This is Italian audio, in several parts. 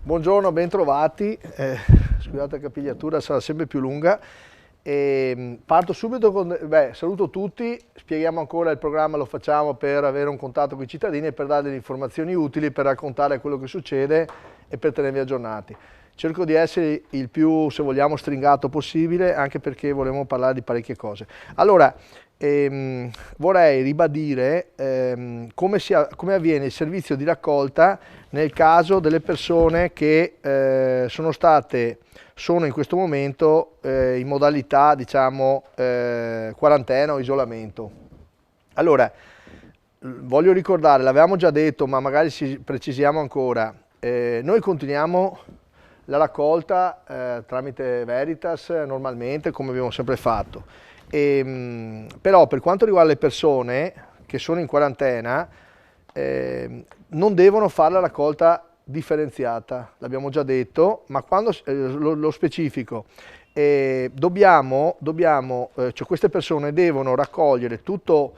Buongiorno, bentrovati. Scusate la capigliatura, sarà sempre più lunga. Parto subito con... saluto tutti, spieghiamo ancora il programma, lo facciamo per avere un contatto con i cittadini e per dare delle informazioni utili, per raccontare quello che succede e per tenervi aggiornati. Cerco di essere il più, se vogliamo, stringato possibile, anche perché volevamo parlare di parecchie cose. Allora, vorrei ribadire come avviene il servizio di raccolta nel caso delle persone che sono in questo momento in modalità, diciamo, quarantena o isolamento. Allora, voglio ricordare, l'avevamo già detto, ma magari precisiamo ancora, noi continuiamo la raccolta tramite Veritas normalmente, come abbiamo sempre fatto. Però per quanto riguarda le persone che sono in quarantena, non devono fare la raccolta differenziata, l'abbiamo già detto, ma quando lo specifico, cioè queste persone devono raccogliere tutto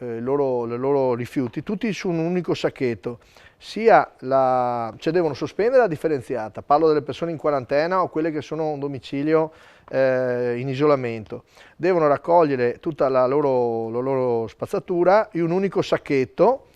i loro rifiuti, tutti su un unico sacchetto, cioè devono sospendere la differenziata, parlo delle persone in quarantena o quelle che sono a un domicilio in isolamento, devono raccogliere tutta la loro spazzatura in un unico sacchetto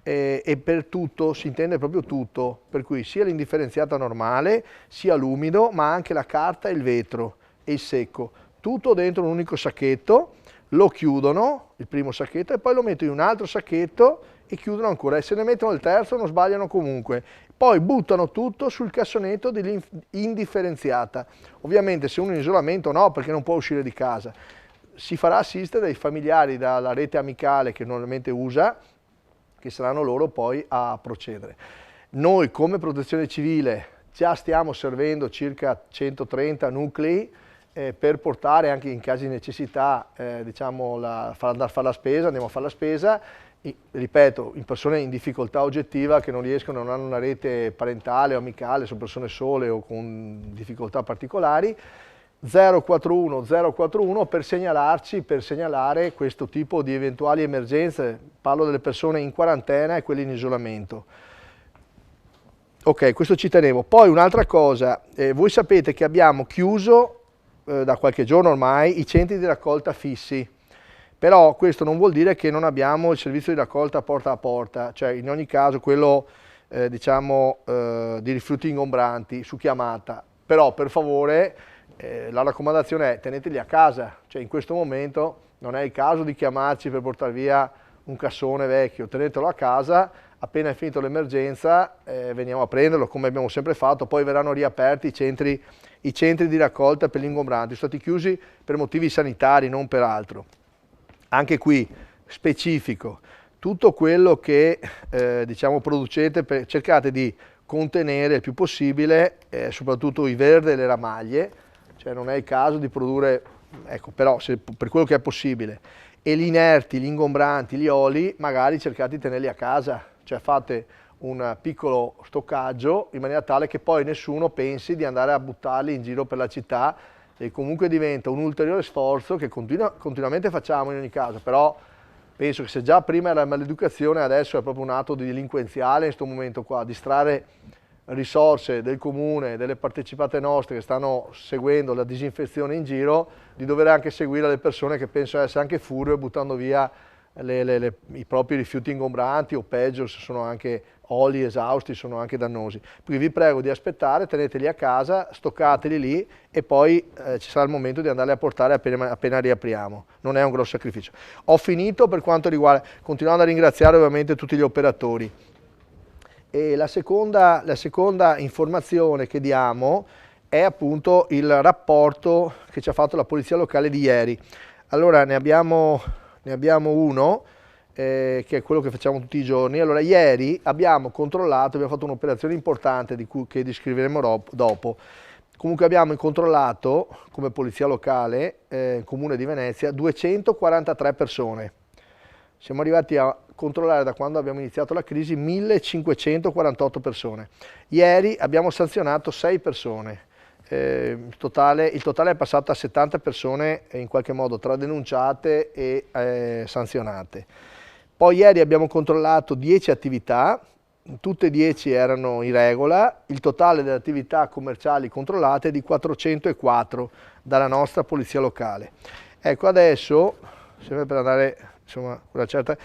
e per tutto si intende proprio tutto, per cui sia l'indifferenziata normale, sia l'umido, ma anche la carta e il vetro e il secco, tutto dentro un unico sacchetto, lo chiudono, il primo sacchetto, e poi lo mettono in un altro sacchetto e chiudono ancora, e se ne mettono il terzo non sbagliano comunque. Poi buttano tutto sul cassonetto dell'indifferenziata. Ovviamente se uno è in isolamento no, perché non può uscire di casa. Si farà assistere dai familiari dalla rete amicale che normalmente usa, che saranno loro poi a procedere. Noi come Protezione Civile già stiamo servendo circa 130 nuclei per portare anche in casi di necessità, diciamo, andare a fare la spesa, andiamo a fare la spesa, ripeto, in persone in difficoltà oggettiva che non riescono, non hanno una rete parentale o amicale, sono persone sole o con difficoltà particolari, 041 per segnalarci, per segnalare questo tipo di eventuali emergenze. Parlo delle persone in quarantena e quelle in isolamento. Ok, questo ci tenevo. Poi un'altra cosa, voi sapete che abbiamo chiuso da qualche giorno ormai i centri di raccolta fissi, però questo non vuol dire che non abbiamo il servizio di raccolta porta a porta, cioè in ogni caso quello diciamo di rifiuti ingombranti su chiamata, però per favore la raccomandazione è teneteli a casa, cioè in questo momento non è il caso di chiamarci per portare via un cassone vecchio, tenetelo a casa, appena è finito l'emergenza veniamo a prenderlo come abbiamo sempre fatto, poi verranno riaperti i centri di raccolta per gli ingombranti, sono stati chiusi per motivi sanitari, non per altro. Anche qui specifico, tutto quello che diciamo producete, cercate di contenere il più possibile, soprattutto i verdi e le ramaglie, cioè non è il caso di produrre, ecco, però per quello che è possibile, e gli inerti, gli ingombranti, gli oli, magari cercate di tenerli a casa, cioè fate un piccolo stoccaggio in maniera tale che poi nessuno pensi di andare a buttarli in giro per la città, e comunque diventa un ulteriore sforzo che continuamente facciamo in ogni caso, però penso che se già prima era maleducazione, adesso è proprio un atto di delinquenziale in questo momento qua, distrarre risorse del comune, delle partecipate nostre che stanno seguendo la disinfezione in giro, di dover anche seguire le persone che pensano essere anche furbe buttando via i propri rifiuti ingombranti, o peggio se sono anche oli esausti, sono anche dannosi. Quindi vi prego di aspettare, teneteli a casa, stoccateli lì e poi ci sarà il momento di andarli a portare appena riapriamo. Non è un grosso sacrificio. Ho finito per quanto riguarda, continuando a ringraziare ovviamente tutti gli operatori. E la seconda informazione che diamo è appunto il rapporto che ci ha fatto la Polizia Locale di ieri. Allora ne abbiamo uno che è quello che facciamo tutti i giorni. Allora ieri abbiamo controllato, abbiamo fatto un'operazione importante che descriveremo dopo. Comunque abbiamo controllato come Polizia Locale, Comune di Venezia, 243 persone. Siamo arrivati a controllare da quando abbiamo iniziato la crisi 1548 persone. Ieri abbiamo sanzionato 6 persone. Il totale è passato a 70 persone in qualche modo tra denunciate e sanzionate. Poi ieri abbiamo controllato 10 attività tutte e 10 erano in regola, il totale delle attività commerciali controllate è di 404 dalla nostra polizia locale. Ecco, adesso, sempre per andare, insomma, una certa,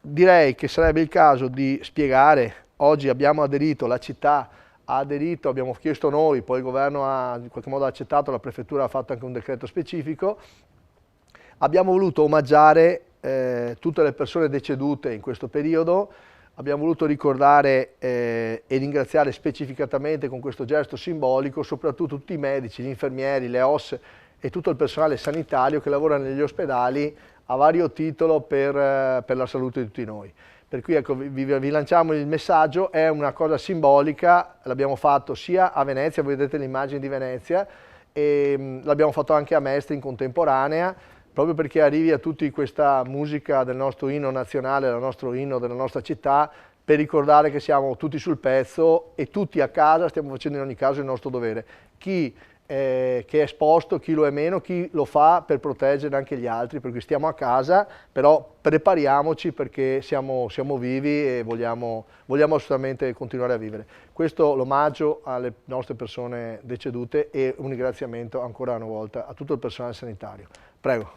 direi che sarebbe il caso di spiegare. Oggi abbiamo aderito, la città ha aderito, abbiamo chiesto noi, poi il governo ha in qualche modo accettato, la prefettura ha fatto anche un decreto specifico. Abbiamo voluto omaggiare tutte le persone decedute in questo periodo, abbiamo voluto ricordare e ringraziare specificatamente con questo gesto simbolico soprattutto tutti i medici, gli infermieri, le OSS e tutto il personale sanitario che lavora negli ospedali a vario titolo per la salute di tutti noi. Per cui ecco, vi lanciamo il messaggio, è una cosa simbolica, l'abbiamo fatto sia a Venezia, voi vedete le immagini di Venezia, e l'abbiamo fatto anche a Mestre in contemporanea, proprio perché arrivi a tutti questa musica del nostro inno nazionale, del nostro inno della nostra città, per ricordare che siamo tutti sul pezzo e tutti a casa stiamo facendo in ogni caso il nostro dovere. Chi che è esposto, chi lo è meno, chi lo fa per proteggere anche gli altri, per cui stiamo a casa, però prepariamoci perché siamo vivi e vogliamo assolutamente continuare a vivere. Questo l'omaggio alle nostre persone decedute e un ringraziamento ancora una volta a tutto il personale sanitario. Prego.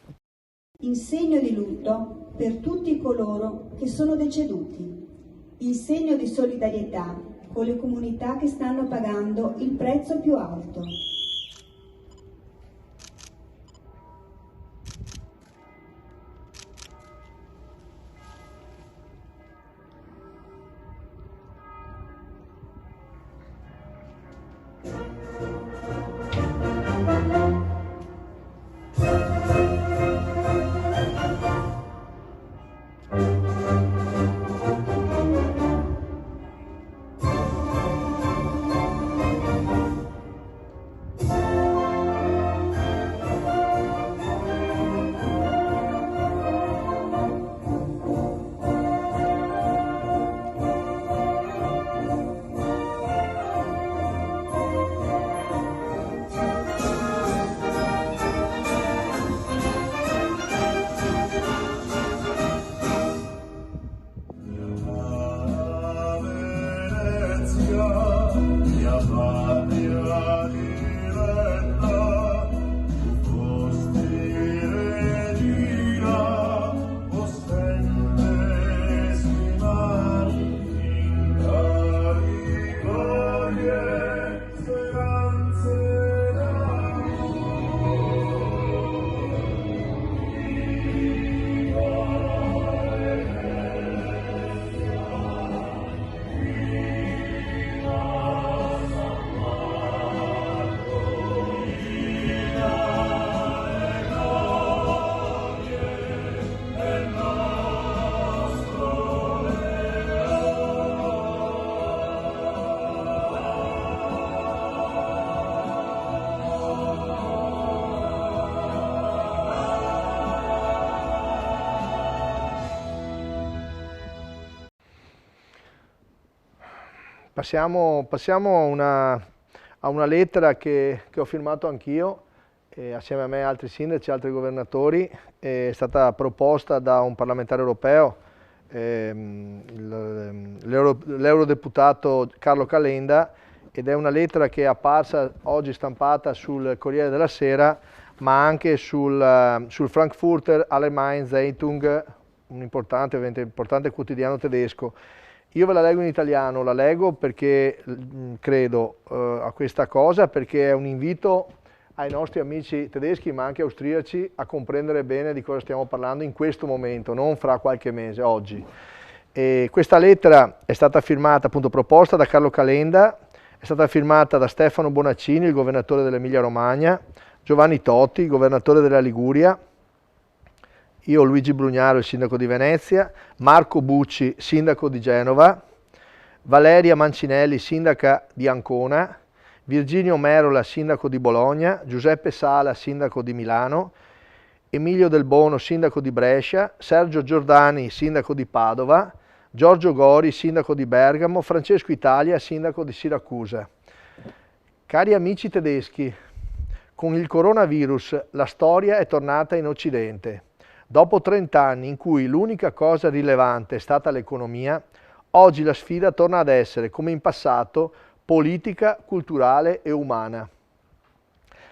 In segno di lutto per tutti coloro che sono deceduti, in segno di solidarietà con le comunità che stanno pagando il prezzo più alto. Passiamo a una lettera che ho firmato anch'io, assieme a me e altri sindaci e altri governatori, è stata proposta da un parlamentare europeo, l'eurodeputato Carlo Calenda, ed è una lettera che è apparsa oggi stampata sul Corriere della Sera, ma anche sul Frankfurter Allgemeine Zeitung, un importante quotidiano tedesco. Io ve la leggo in italiano, la leggo perché credo a questa cosa, perché è un invito ai nostri amici tedeschi ma anche austriaci a comprendere bene di cosa stiamo parlando in questo momento, non fra qualche mese, oggi. E questa lettera è stata firmata, appunto proposta da Carlo Calenda, è stata firmata da Stefano Bonaccini, il governatore dell'Emilia Romagna, Giovanni Totti, il governatore della Liguria, io Luigi Brugnaro, il sindaco di Venezia, Marco Bucci, sindaco di Genova, Valeria Mancinelli, sindaca di Ancona, Virginio Merola, sindaco di Bologna, Giuseppe Sala, sindaco di Milano, Emilio Del Bono, sindaco di Brescia, Sergio Giordani, sindaco di Padova, Giorgio Gori, sindaco di Bergamo, Francesco Italia, sindaco di Siracusa. Cari amici tedeschi, con il coronavirus la storia è tornata in Occidente. Dopo 30 anni in cui l'unica cosa rilevante è stata l'economia, Oggi la sfida torna ad essere, come in passato, politica, culturale e umana.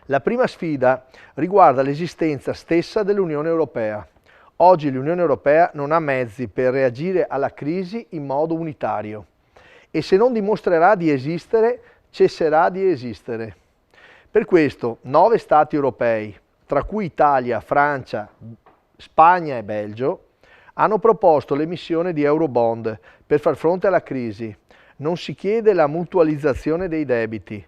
La prima sfida riguarda l'esistenza stessa dell'Unione Europea. Oggi l'Unione Europea non ha mezzi per reagire alla crisi in modo unitario e se non dimostrerà di esistere, cesserà di esistere. Per questo 9 Stati europei, tra cui Italia, Francia, Spagna e Belgio, hanno proposto l'emissione di Eurobond per far fronte alla crisi. Non si chiede la mutualizzazione dei debiti,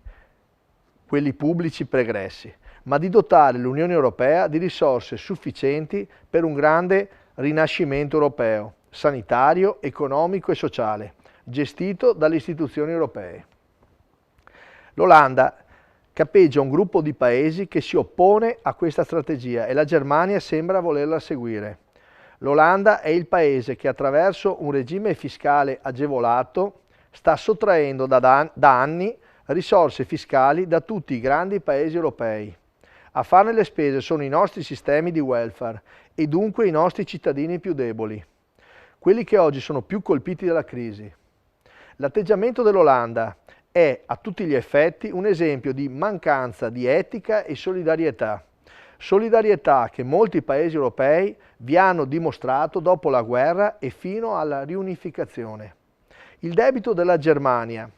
quelli pubblici pregressi, ma di dotare l'Unione Europea di risorse sufficienti per un grande rinascimento europeo, sanitario, economico e sociale, gestito dalle istituzioni europee. L'Olanda capeggia un gruppo di paesi che si oppone a questa strategia e la Germania sembra volerla seguire. L'Olanda è il paese che attraverso un regime fiscale agevolato sta sottraendo da anni risorse fiscali da tutti i grandi paesi europei. A farne le spese sono i nostri sistemi di welfare e dunque i nostri cittadini più deboli, quelli che oggi sono più colpiti dalla crisi. L'atteggiamento dell'Olanda è a tutti gli effetti un esempio di mancanza di etica e solidarietà. Solidarietà che molti paesi europei vi hanno dimostrato dopo la guerra e fino alla riunificazione. Il debito della Germania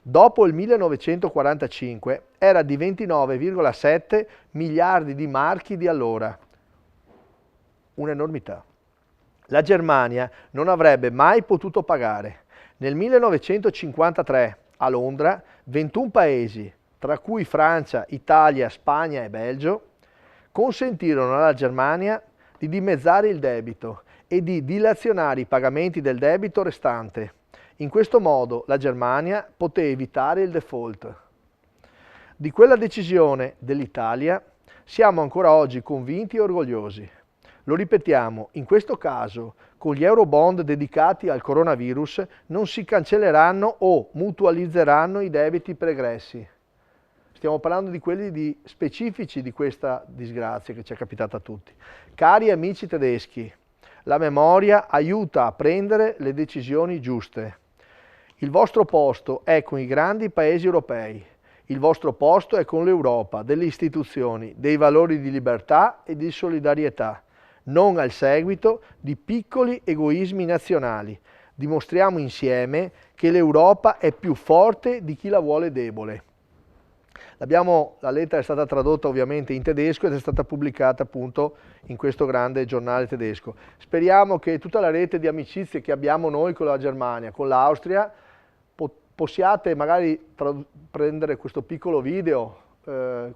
dopo il 1945 era di 29,7 miliardi di marchi di allora. Un'enormità. La Germania non avrebbe mai potuto pagare. Nel 1953 a Londra 21 paesi, tra cui Francia, Italia, Spagna e Belgio, consentirono alla Germania di dimezzare il debito e di dilazionare i pagamenti del debito restante. In questo modo la Germania poté evitare il default. Di quella decisione dell'Italia siamo ancora oggi convinti e orgogliosi. Lo ripetiamo, in questo caso, con gli Eurobond dedicati al coronavirus non si cancelleranno o mutualizzeranno i debiti pregressi. Stiamo parlando di quelli specifici di questa disgrazia che ci è capitata a tutti. Cari amici tedeschi, la memoria aiuta a prendere le decisioni giuste. Il vostro posto è con i grandi paesi europei. Il vostro posto è con l'Europa, delle istituzioni, dei valori di libertà e di solidarietà, non al seguito di piccoli egoismi nazionali. Dimostriamo insieme che l'Europa è più forte di chi la vuole debole. La lettera è stata tradotta ovviamente in tedesco ed è stata pubblicata appunto in questo grande giornale tedesco. Speriamo che tutta la rete di amicizie che abbiamo noi con la Germania, con l'Austria, possiate magari prendere questo piccolo video,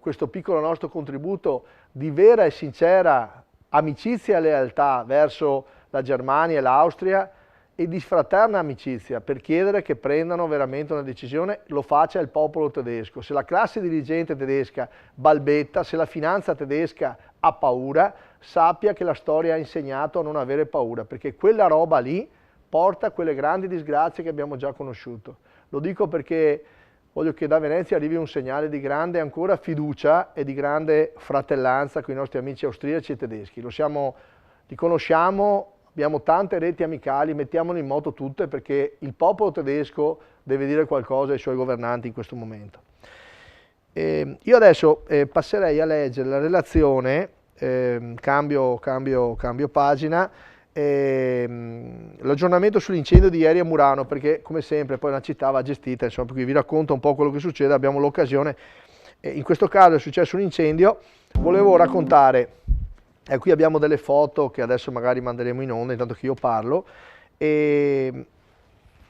questo piccolo nostro contributo di vera e sincera amicizia e lealtà verso la Germania e l'Austria e di fraterna amicizia per chiedere che prendano veramente una decisione, lo faccia il popolo tedesco. Se la classe dirigente tedesca balbetta, se la finanza tedesca ha paura, sappia che la storia ha insegnato a non avere paura, perché quella roba lì porta a quelle grandi disgrazie che abbiamo già conosciuto. Lo dico perché voglio che da Venezia arrivi un segnale di grande ancora fiducia e di grande fratellanza con i nostri amici austriaci e tedeschi. Li conosciamo, abbiamo tante reti amicali, mettiamole in moto tutte perché il popolo tedesco deve dire qualcosa ai suoi governanti in questo momento. Io adesso passerei a leggere la relazione, cambio pagina, l'aggiornamento sull'incendio di ieri a Murano, perché come sempre poi la città va gestita, insomma, per cui vi racconto un po' quello che succede, abbiamo l'occasione, in questo caso è successo un incendio, volevo raccontare, qui abbiamo delle foto che adesso magari manderemo in onda, intanto che io parlo,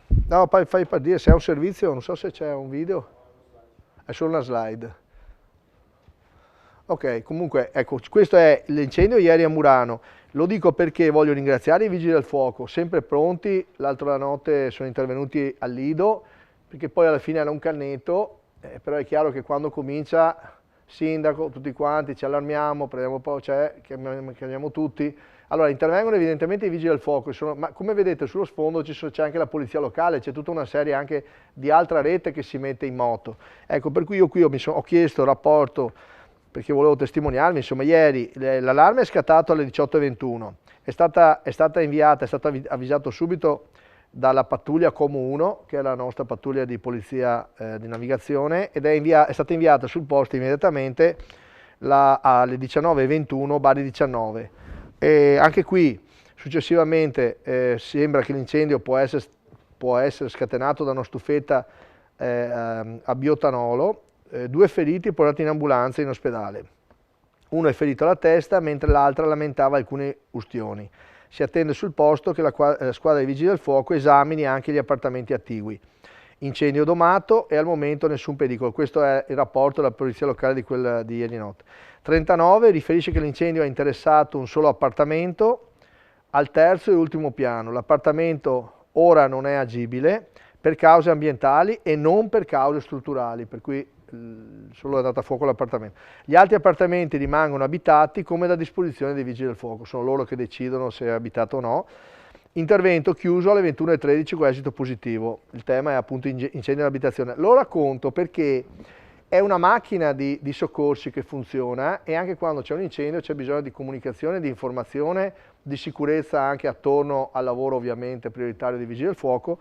no, fai per dire se è un servizio, non so se c'è un video, è solo una slide. Ok, comunque, ecco, questo è l'incendio ieri a Murano. Lo dico perché voglio ringraziare i vigili del fuoco, sempre pronti, l'altra notte sono intervenuti al Lido, perché poi alla fine era un cannetto, però è chiaro che quando comincia, sindaco, tutti quanti, ci allarmiamo, prendiamo poi, chiamiamo tutti. Allora, intervengono evidentemente i vigili del fuoco, ma come vedete sullo sfondo c'è anche la polizia locale, c'è tutta una serie anche di altra rete che si mette in moto. Ecco, per cui io qui ho chiesto il rapporto, perché volevo testimoniarmi, insomma ieri l'allarme è scattato alle 18:21, è stata inviata, è stato avvisato subito dalla pattuglia Como 1, che è la nostra pattuglia di polizia di navigazione, ed è stata inviata sul posto immediatamente alle 19:21 Bari 19. E anche qui successivamente sembra che l'incendio può essere scatenato da una stufetta a biotanolo, 2 feriti portati in ambulanza in ospedale. Uno è ferito alla testa, mentre l'altra lamentava alcune ustioni. Si attende sul posto che la squadra dei Vigili del Fuoco esamini anche gli appartamenti attigui. Incendio domato e al momento nessun pericolo. Questo è il rapporto della polizia locale di ieri notte. 39 riferisce che l'incendio ha interessato un solo appartamento al terzo e ultimo piano. L'appartamento ora non è agibile per cause ambientali e non per cause strutturali, per cui solo è andato a fuoco l'appartamento. Gli altri appartamenti rimangono abitati come da disposizione dei Vigili del Fuoco, sono loro che decidono se è abitato o no. Intervento chiuso alle 21:13 con esito positivo. Il tema è appunto incendio nell'abitazione. Lo racconto perché è una macchina di soccorsi che funziona e anche quando c'è un incendio c'è bisogno di comunicazione, di informazione, di sicurezza anche attorno al lavoro ovviamente prioritario dei Vigili del Fuoco.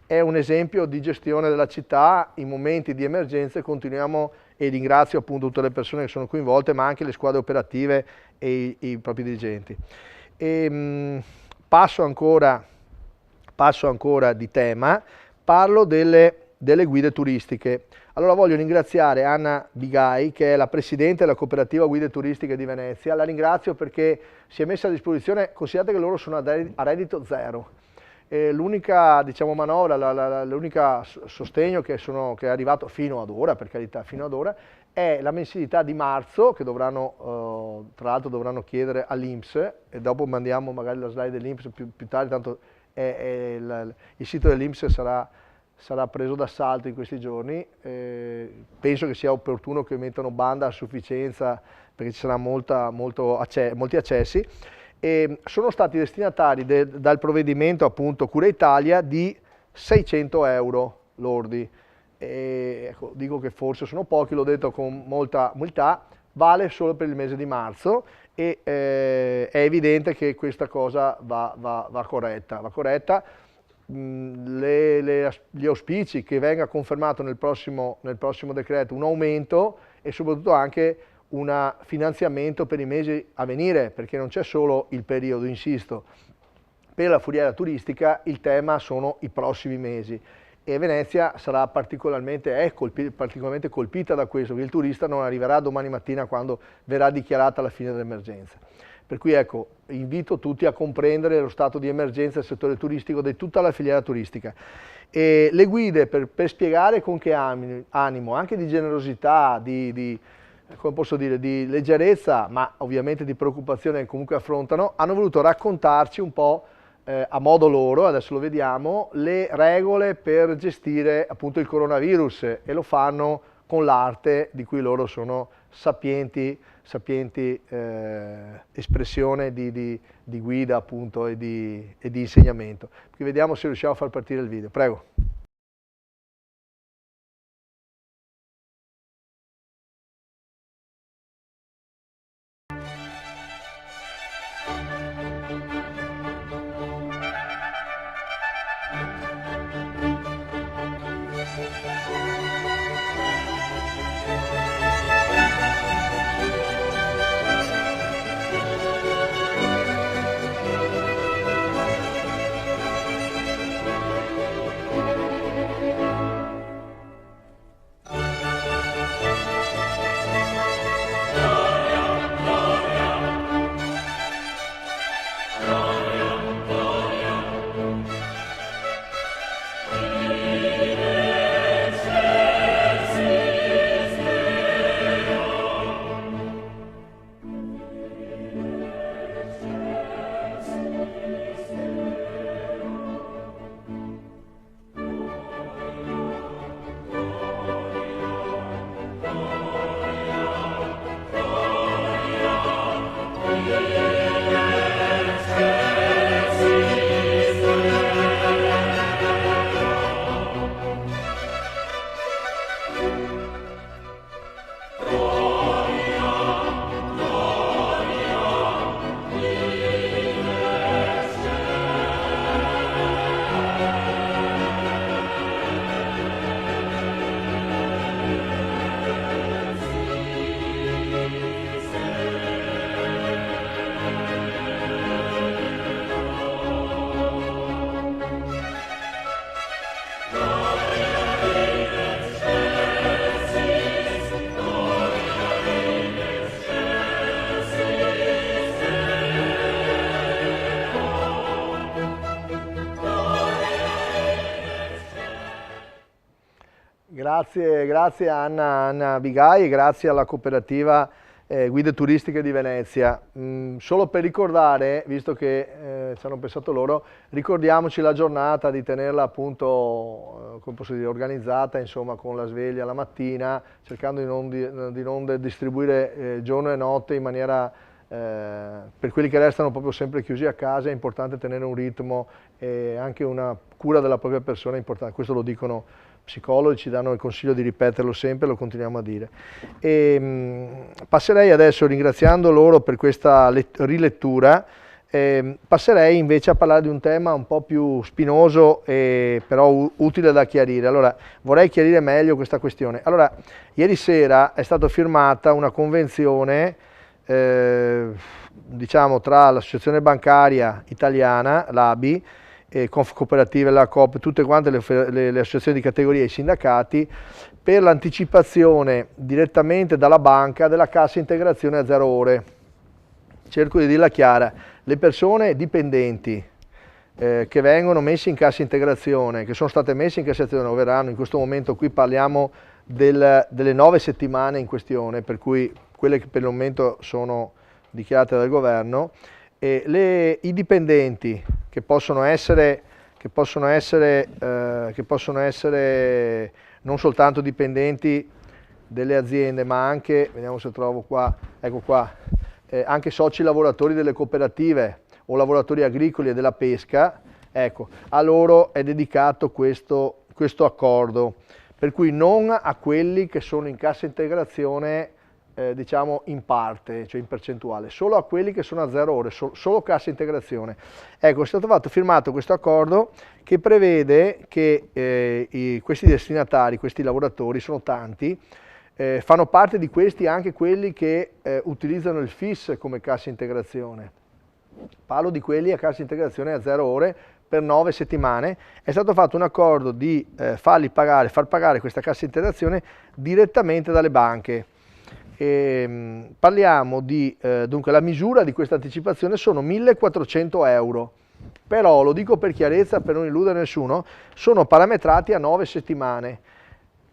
È un esempio di gestione della città in momenti di emergenze. Continuiamo e ringrazio appunto tutte le persone che sono coinvolte, ma anche le squadre operative e i propri dirigenti. Passo ancora di tema, parlo delle guide turistiche. Allora voglio ringraziare Anna Bigai, che è la presidente della cooperativa Guide Turistiche di Venezia. La ringrazio perché si è messa a disposizione, considerate che loro sono a reddito zero. L'unica manovra, l'unico sostegno che è arrivato fino ad ora, per carità, fino ad ora, è la mensilità di marzo, che dovranno, tra l'altro dovranno chiedere all'INPS, e dopo mandiamo magari la slide dell'INPS più tardi, tanto il sito dell'INPS sarà preso d'assalto in questi giorni. Penso che sia opportuno che mettano banda a sufficienza perché ci saranno molti accessi. E sono stati destinatari dal provvedimento appunto Cura Italia di 600 euro lordi. Ecco, dico che forse sono pochi, l'ho detto con molta umiltà, vale solo per il mese di marzo e è evidente che questa cosa va corretta. Gli auspici che venga confermato nel prossimo decreto un aumento e soprattutto anche un finanziamento per i mesi a venire, perché non c'è solo il periodo, insisto. Per la filiera turistica il tema sono i prossimi mesi e Venezia sarà particolarmente colpita da questo, che il turista non arriverà domani mattina quando verrà dichiarata la fine dell'emergenza. Per cui ecco, invito tutti a comprendere lo stato di emergenza del settore turistico, di tutta la filiera turistica. E le guide per spiegare con che animo, anche di generosità, come posso dire, di leggerezza, ma ovviamente di preoccupazione che comunque affrontano, hanno voluto raccontarci un po' a modo loro, adesso lo vediamo, le regole per gestire appunto il coronavirus e lo fanno con l'arte di cui loro sono sapienti espressione di guida appunto e di insegnamento. Quindi vediamo se riusciamo a far partire il video, prego. Grazie Anna Bigai e grazie alla cooperativa Guide Turistiche di Venezia. Solo per ricordare, visto che ci hanno pensato loro, ricordiamoci la giornata di tenerla appunto, come posso dire, organizzata, insomma, con la sveglia la mattina, cercando di non distribuire giorno e notte in maniera, per quelli che restano proprio sempre chiusi a casa. È importante tenere un ritmo e anche una cura della propria persona è importante, questo lo dicono psicologi, ci danno il consiglio di ripeterlo sempre, lo continuiamo a dire. Passerei adesso, ringraziando loro per questa rilettura, passerei invece a parlare di un tema un po' più spinoso e però utile da chiarire. Allora, vorrei chiarire meglio questa questione. Allora, ieri sera è stata firmata una convenzione diciamo tra l'Associazione Bancaria Italiana, l'ABI, Conf Cooperative, la Coop, tutte quante le associazioni di categoria e i sindacati, per l'anticipazione direttamente dalla banca della cassa integrazione a 0 ore. Cerco di dirla chiara: le persone dipendenti che vengono messi in cassa integrazione, che sono state messe in cassa integrazione, o verranno, in questo momento qui parliamo delle 9 settimane in questione, per cui quelle che per il momento sono dichiarate dal governo, i dipendenti che possono essere non soltanto dipendenti delle aziende, ma anche, vediamo se trovo qua, ecco qua, anche soci lavoratori delle cooperative o lavoratori agricoli e della pesca, ecco, a loro è dedicato questo accordo, per cui non a quelli che sono in cassa integrazione diciamo in parte, cioè in percentuale, solo a quelli che sono a 0 ore, solo cassa integrazione. Ecco, è stato firmato questo accordo che prevede che questi destinatari, questi lavoratori, sono tanti, fanno parte di questi anche quelli che utilizzano il FIS come cassa integrazione. Parlo di quelli a cassa integrazione a 0 ore per 9 settimane. È stato fatto un accordo di far pagare questa cassa integrazione direttamente dalle banche. Parliamo di, dunque la misura di questa anticipazione sono 1.400 euro, però lo dico per chiarezza, per non illudere nessuno, sono parametrati a 9 settimane,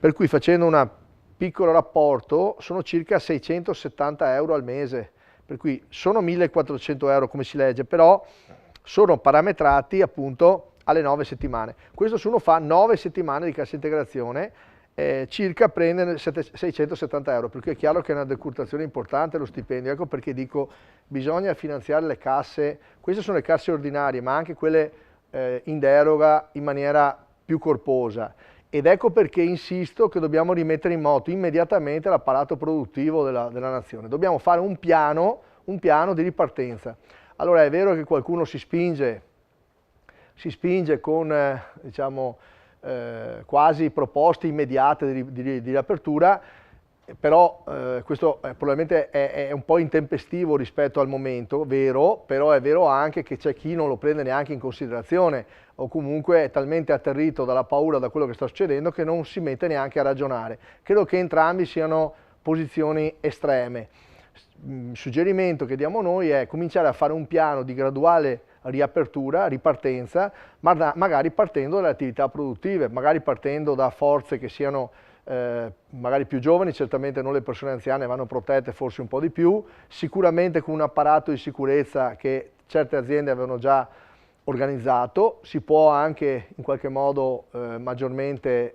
per cui facendo un piccolo rapporto sono circa 670 euro al mese, per cui sono 1.400 euro come si legge, però sono parametrati appunto alle 9 settimane. Questo se uno fa 9 settimane di cassa integrazione, circa prende 670 euro, per cui è chiaro che è una decurtazione importante lo stipendio. Ecco perché dico bisogna finanziare le casse, queste sono le casse ordinarie, ma anche quelle in deroga in maniera più corposa, ed ecco perché insisto che dobbiamo rimettere in moto immediatamente l'apparato produttivo della nazione. Dobbiamo fare un piano di ripartenza. Allora è vero che qualcuno si spinge con diciamo quasi proposte immediate di riapertura, però questo probabilmente è un po' intempestivo rispetto al momento, vero, però è vero anche che c'è chi non lo prende neanche in considerazione o comunque è talmente atterrito dalla paura da quello che sta succedendo che non si mette neanche a ragionare. Credo che entrambi siano posizioni estreme. Il suggerimento che diamo noi è cominciare a fare un piano di graduale riapertura, ripartenza, ma magari partendo dalle attività produttive, magari partendo da forze che siano magari più giovani, certamente non le persone anziane, vanno protette forse un po' di più, sicuramente con un apparato di sicurezza che certe aziende avevano già organizzato, si può anche in qualche modo maggiormente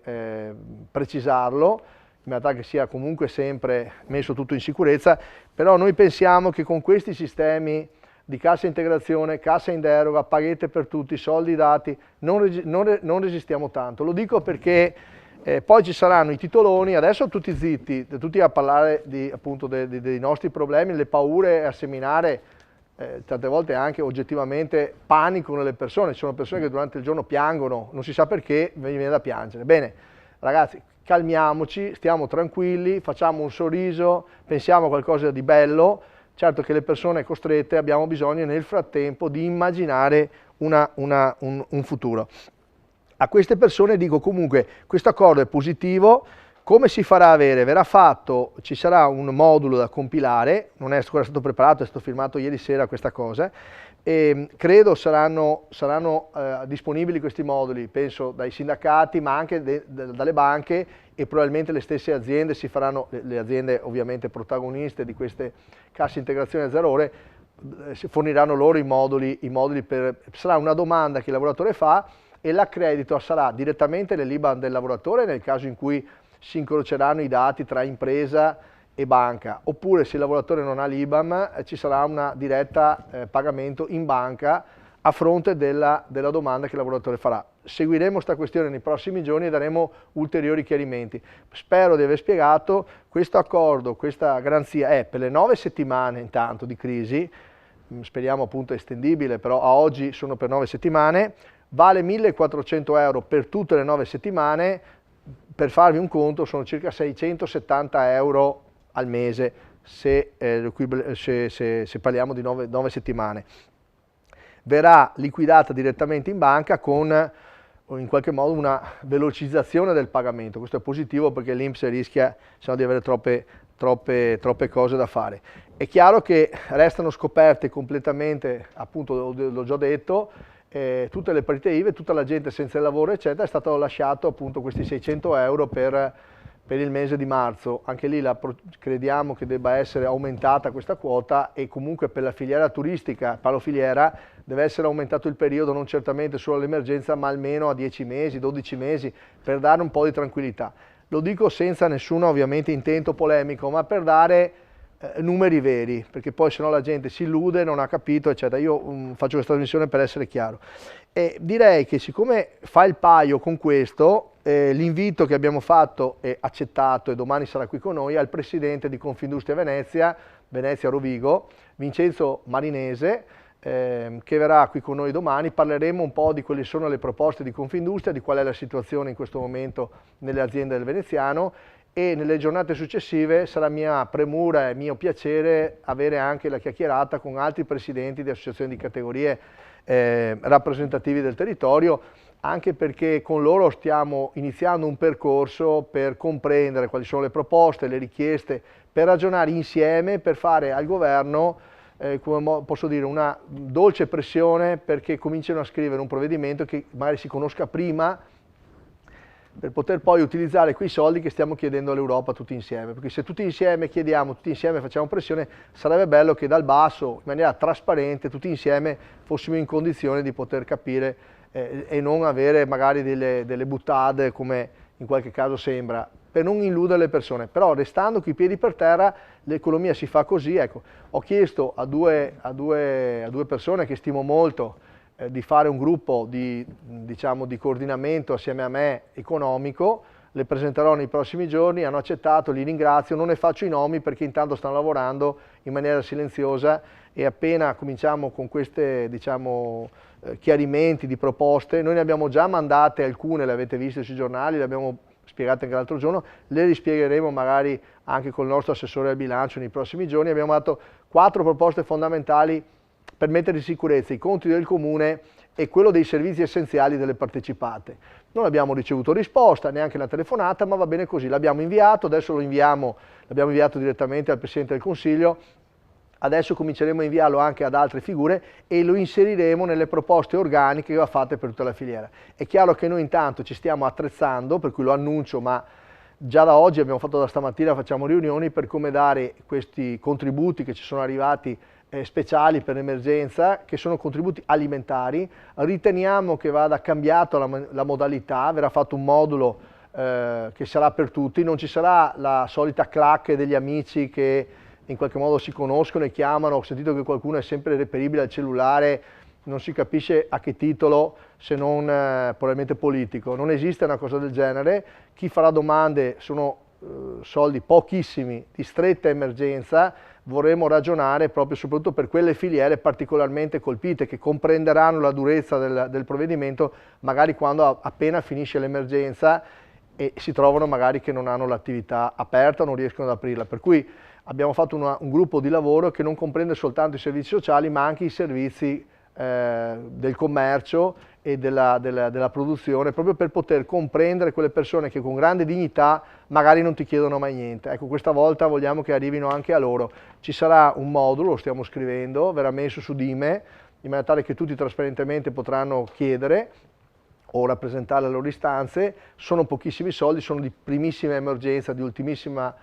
precisarlo, in realtà che sia comunque sempre messo tutto in sicurezza, però noi pensiamo che con questi sistemi di cassa integrazione, cassa in deroga, paghette per tutti, soldi dati, non resistiamo tanto. Lo dico perché poi ci saranno i titoloni, adesso tutti zitti, tutti a parlare appunto dei nostri problemi, le paure, a seminare tante volte anche oggettivamente panico nelle persone. Ci sono persone che durante il giorno piangono, non si sa perché, mi viene da piangere. Bene, ragazzi, calmiamoci, stiamo tranquilli, facciamo un sorriso, pensiamo a qualcosa di bello. Certo che le persone costrette abbiamo bisogno nel frattempo di immaginare un futuro. A queste persone dico comunque questo accordo è positivo. Come si farà avere? Verrà fatto, ci sarà un modulo da compilare, non è ancora stato preparato, è stato firmato ieri sera questa cosa, e credo saranno disponibili questi moduli, penso dai sindacati ma anche dalle banche, e probabilmente le stesse aziende si faranno, le aziende ovviamente protagoniste di queste casse integrazione a 0 ore, forniranno loro i moduli sarà una domanda che il lavoratore fa e l'accredito sarà direttamente nell'IBAN del lavoratore nel caso in cui si incroceranno i dati tra impresa e banca, oppure se il lavoratore non ha l'IBAN ci sarà una diretta pagamento in banca a fronte della domanda che il lavoratore farà. Seguiremo questa questione nei prossimi giorni e daremo ulteriori chiarimenti. Spero di aver spiegato, questo accordo, questa garanzia è per le 9 settimane intanto di crisi, speriamo appunto estendibile, però a oggi sono per 9 settimane, vale 1.400 euro per tutte le 9 settimane, per farvi un conto sono circa 670 euro al mese se parliamo di 9 settimane. Verrà liquidata direttamente in banca con in qualche modo una velocizzazione del pagamento. Questo è positivo perché l'INPS rischia sennò di avere troppe cose da fare. È chiaro che restano scoperte completamente, appunto l'ho già detto, tutte le partite IVA, tutta la gente senza il lavoro eccetera, è stato lasciato appunto questi 600 euro per il mese di marzo. Anche lì crediamo che debba essere aumentata questa quota, e comunque per la filiera turistica, parlo filiera, deve essere aumentato il periodo, non certamente solo all'emergenza, ma almeno a 10 mesi, 12 mesi, per dare un po' di tranquillità. Lo dico senza nessuno ovviamente intento polemico, ma per dare numeri veri, perché poi sennò la gente si illude, non ha capito, eccetera. Io faccio questa trasmissione per essere chiaro. E direi che siccome fa il paio con questo, l'invito che abbiamo fatto e accettato, e domani sarà qui con noi, al presidente di Confindustria Venezia Rovigo, Vincenzo Marinese, che verrà qui con noi domani. Parleremo un po' di quali sono le proposte di Confindustria, di qual è la situazione in questo momento nelle aziende del veneziano, e nelle giornate successive sarà mia premura e mio piacere avere anche la chiacchierata con altri presidenti di associazioni di categorie rappresentativi del territorio, anche perché con loro stiamo iniziando un percorso per comprendere quali sono le proposte, le richieste, per ragionare insieme, per fare al governo come posso dire, una dolce pressione perché cominciano a scrivere un provvedimento che magari si conosca prima, per poter poi utilizzare quei soldi che stiamo chiedendo all'Europa tutti insieme, perché se tutti insieme chiediamo, tutti insieme facciamo pressione, sarebbe bello che dal basso, in maniera trasparente, tutti insieme fossimo in condizione di poter capire e non avere magari delle buttade come in qualche caso sembra, per non illudere le persone. Però restando coi piedi per terra l'economia si fa così. Ecco, ho chiesto a due persone che stimo molto di fare un gruppo di coordinamento assieme a me economico, le presenterò nei prossimi giorni, hanno accettato, li ringrazio, non ne faccio i nomi perché intanto stanno lavorando in maniera silenziosa, e appena cominciamo con questi chiarimenti di proposte, noi ne abbiamo già mandate alcune, le avete viste sui giornali, le abbiamo spiegate anche l'altro giorno, le rispiegheremo magari anche col nostro assessore al bilancio nei prossimi giorni. Abbiamo dato 4 proposte fondamentali per mettere in sicurezza i conti del comune e quello dei servizi essenziali delle partecipate. Non abbiamo ricevuto risposta, neanche la telefonata, ma va bene così, l'abbiamo inviato, adesso l'abbiamo inviato direttamente al Presidente del Consiglio, adesso cominceremo a inviarlo anche ad altre figure e lo inseriremo nelle proposte organiche che va fatte per tutta la filiera. È chiaro che noi intanto ci stiamo attrezzando, per cui lo annuncio, ma già da oggi abbiamo fatto, da stamattina facciamo riunioni per come dare questi contributi che ci sono arrivati speciali per l'emergenza, che sono contributi alimentari. Riteniamo che vada cambiata la modalità, verrà fatto un modulo che sarà per tutti, non ci sarà la solita clac degli amici che in qualche modo si conoscono e chiamano. Ho sentito che qualcuno è sempre reperibile al cellulare, non si capisce a che titolo, se non probabilmente politico. Non esiste una cosa del genere. Chi farà domande sono soldi pochissimi, di stretta emergenza. Vorremmo ragionare proprio soprattutto per quelle filiere particolarmente colpite, che comprenderanno la durezza del provvedimento magari quando appena finisce l'emergenza e si trovano magari che non hanno l'attività aperta o non riescono ad aprirla. Per cui abbiamo fatto un gruppo di lavoro che non comprende soltanto i servizi sociali, ma anche i servizi del commercio e della produzione, proprio per poter comprendere quelle persone che con grande dignità magari non ti chiedono mai niente. Ecco, questa volta vogliamo che arrivino anche a loro. Ci sarà un modulo, lo stiamo scrivendo, verrà messo su Dime, in maniera tale che tutti trasparentemente potranno chiedere o rappresentare le loro istanze. Sono pochissimi soldi, sono di primissima emergenza, di ultimissima,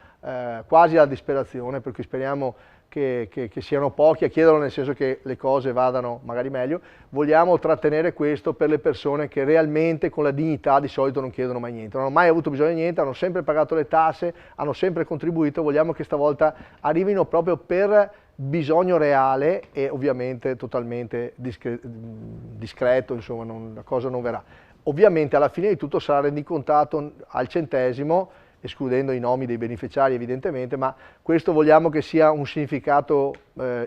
quasi alla disperazione, per cui speriamo che siano pochi a chiederlo, nel senso che le cose vadano magari meglio. Vogliamo trattenere questo per le persone che realmente con la dignità di solito non chiedono mai niente, non hanno mai avuto bisogno di niente, hanno sempre pagato le tasse, hanno sempre contribuito. Vogliamo che stavolta arrivino proprio per bisogno reale e ovviamente totalmente discreto, insomma la cosa non verrà. Ovviamente alla fine di tutto sarà rendicontato al centesimo, escludendo i nomi dei beneficiari evidentemente, ma questo vogliamo che sia un significato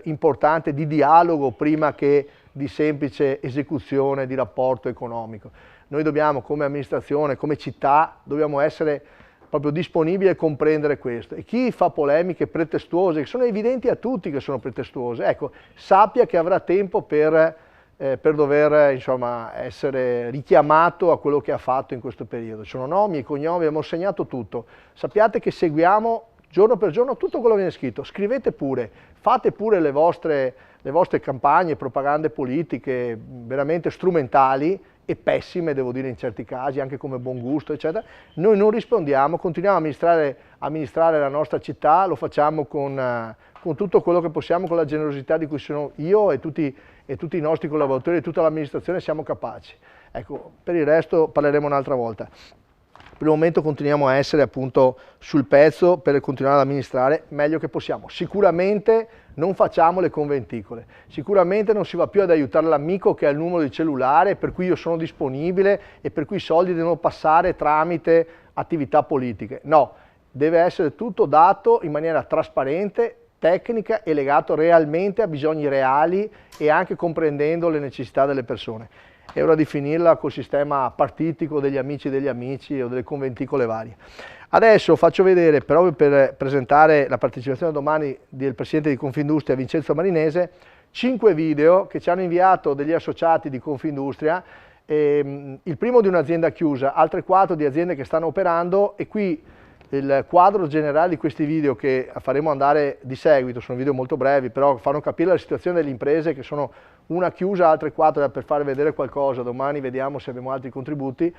importante di dialogo prima che di semplice esecuzione di rapporto economico. Noi dobbiamo, come amministrazione, come città, dobbiamo essere proprio disponibili a comprendere questo. E chi fa polemiche pretestuose, che sono evidenti a tutti che sono pretestuose, ecco, sappia che avrà tempo per dover, insomma, essere richiamato a quello che ha fatto in questo periodo. Ci sono nomi e cognomi, abbiamo segnato tutto. Sappiate che seguiamo giorno per giorno tutto quello che viene scritto. Scrivete pure, fate pure le vostre campagne, propagande politiche veramente strumentali e pessime, devo dire in certi casi, anche come buon gusto, eccetera. Noi non rispondiamo, continuiamo a amministrare la nostra città, lo facciamo con tutto quello che possiamo, con la generosità di cui sono io e tutti i nostri collaboratori e tutta l'amministrazione siamo capaci. Ecco, per il resto parleremo un'altra volta. Per il momento continuiamo a essere appunto sul pezzo per continuare ad amministrare meglio che possiamo. Sicuramente non facciamo le conventicole, sicuramente non si va più ad aiutare l'amico che ha il numero di cellulare, per cui io sono disponibile e per cui i soldi devono passare tramite attività politiche. No, deve essere tutto dato in maniera trasparente, tecnica e legato realmente a bisogni reali e anche comprendendo le necessità delle persone. È ora di finirla col sistema partitico degli amici o delle conventicole varie. Adesso faccio vedere, proprio per presentare la partecipazione domani del Presidente di Confindustria Vincenzo Marinese, 5 video che ci hanno inviato degli associati di Confindustria, il primo di un'azienda chiusa, altre 4 di aziende che stanno operando, e qui il quadro generale di questi video che faremo andare di seguito. Sono video molto brevi, però fanno capire la situazione delle imprese, che sono una chiusa, altre 4 per far vedere qualcosa. Domani vediamo se abbiamo altri contributi.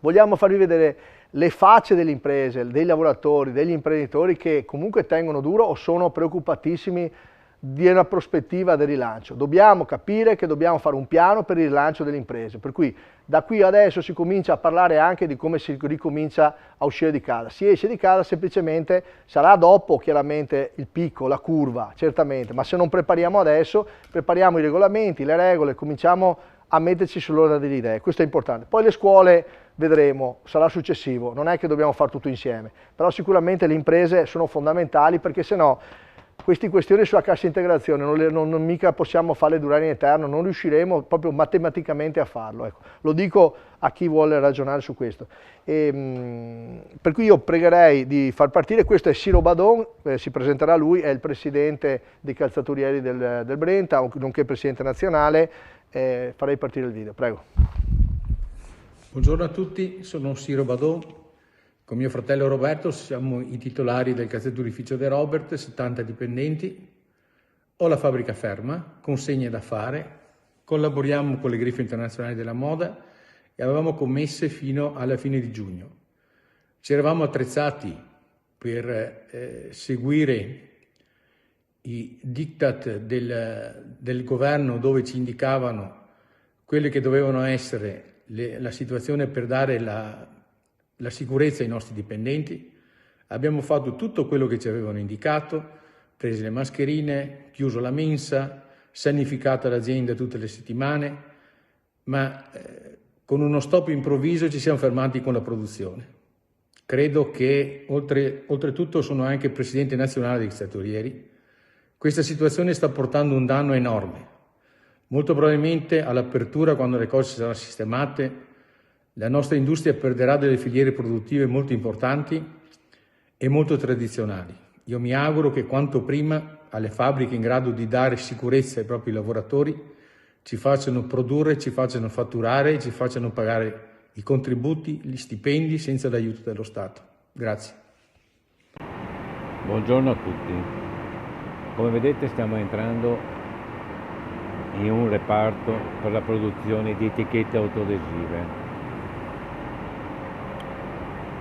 Vogliamo farvi vedere le facce delle imprese, dei lavoratori, degli imprenditori che comunque tengono duro o sono preoccupatissimi di una prospettiva del rilancio. Dobbiamo capire che dobbiamo fare un piano per il rilancio delle imprese, per cui da qui adesso si comincia a parlare anche di come si ricomincia a uscire di casa. Si esce di casa semplicemente, sarà dopo chiaramente il picco, la curva, certamente, ma se non prepariamo adesso, prepariamo i regolamenti, le regole, cominciamo a metterci sull'ordine delle idee, questo è importante. Poi le scuole vedremo, sarà successivo, non è che dobbiamo fare tutto insieme, però sicuramente le imprese sono fondamentali, perché se no queste questioni sulla cassa integrazione non mica possiamo farle durare in eterno, non riusciremo proprio matematicamente a farlo. Ecco. Lo dico a chi vuole ragionare su questo. Per cui io pregherei di far partire, questo è Ciro Badon, si presenterà lui, è il presidente dei calzaturieri del Brenta, nonché presidente nazionale. Farei partire il video, prego. Buongiorno a tutti, sono Ciro Badon. Con mio fratello Roberto siamo i titolari del calzaturificio De Robert, 70 dipendenti. Ho la fabbrica ferma, consegne da fare, collaboriamo con le Griffe Internazionali della Moda e avevamo commesse fino alla fine di giugno. Ci eravamo attrezzati per seguire i diktat del governo, dove ci indicavano quelle che dovevano essere la situazione per dare la sicurezza ai nostri dipendenti. Abbiamo fatto tutto quello che ci avevano indicato, preso le mascherine, chiuso la mensa, sanificato l'azienda tutte le settimane, ma con uno stop improvviso ci siamo fermati con la produzione. Credo che oltretutto sono anche presidente nazionale dei calzaturieri. Questa situazione sta portando un danno enorme. Molto probabilmente all'apertura, quando le cose saranno sistemate, la nostra industria perderà delle filiere produttive molto importanti e molto tradizionali. Io mi auguro che quanto prima alle fabbriche in grado di dare sicurezza ai propri lavoratori ci facciano produrre, ci facciano fatturare, ci facciano pagare i contributi, gli stipendi senza l'aiuto dello Stato. Grazie. Buongiorno a tutti. Come vedete stiamo entrando in un reparto per la produzione di etichette autoadesive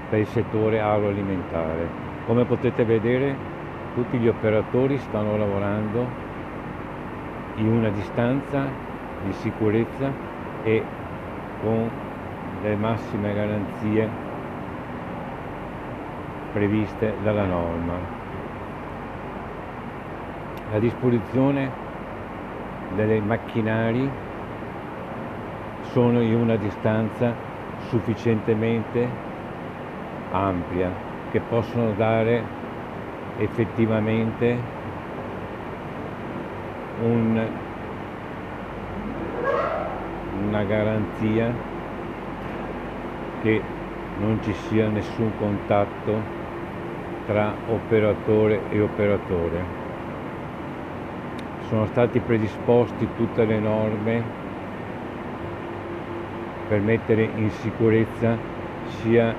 per il settore agroalimentare. Come potete vedere, tutti gli operatori stanno lavorando in una distanza di sicurezza e con le massime garanzie previste dalla norma. La disposizione dei macchinari sono in una distanza sufficientemente ampia che possono dare effettivamente una garanzia che non ci sia nessun contatto tra operatore e operatore. Sono stati predisposti tutte le norme per mettere in sicurezza sia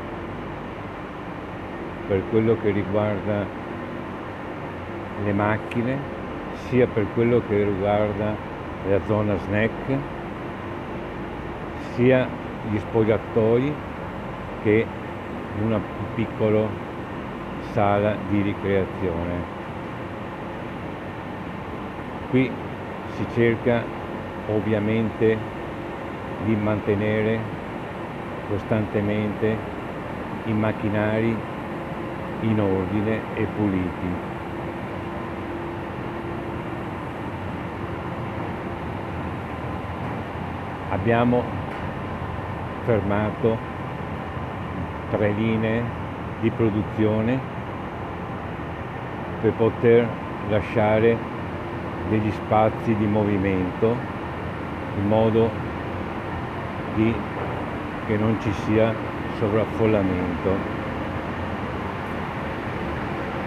per quello che riguarda le macchine, sia per quello che riguarda la zona snack, sia gli spogliatoi che una piccola sala di ricreazione. Qui si cerca ovviamente di mantenere costantemente i macchinari in ordine e puliti. Abbiamo fermato 3 linee di produzione per poter lasciare degli spazi di movimento in modo che non ci sia sovraffollamento.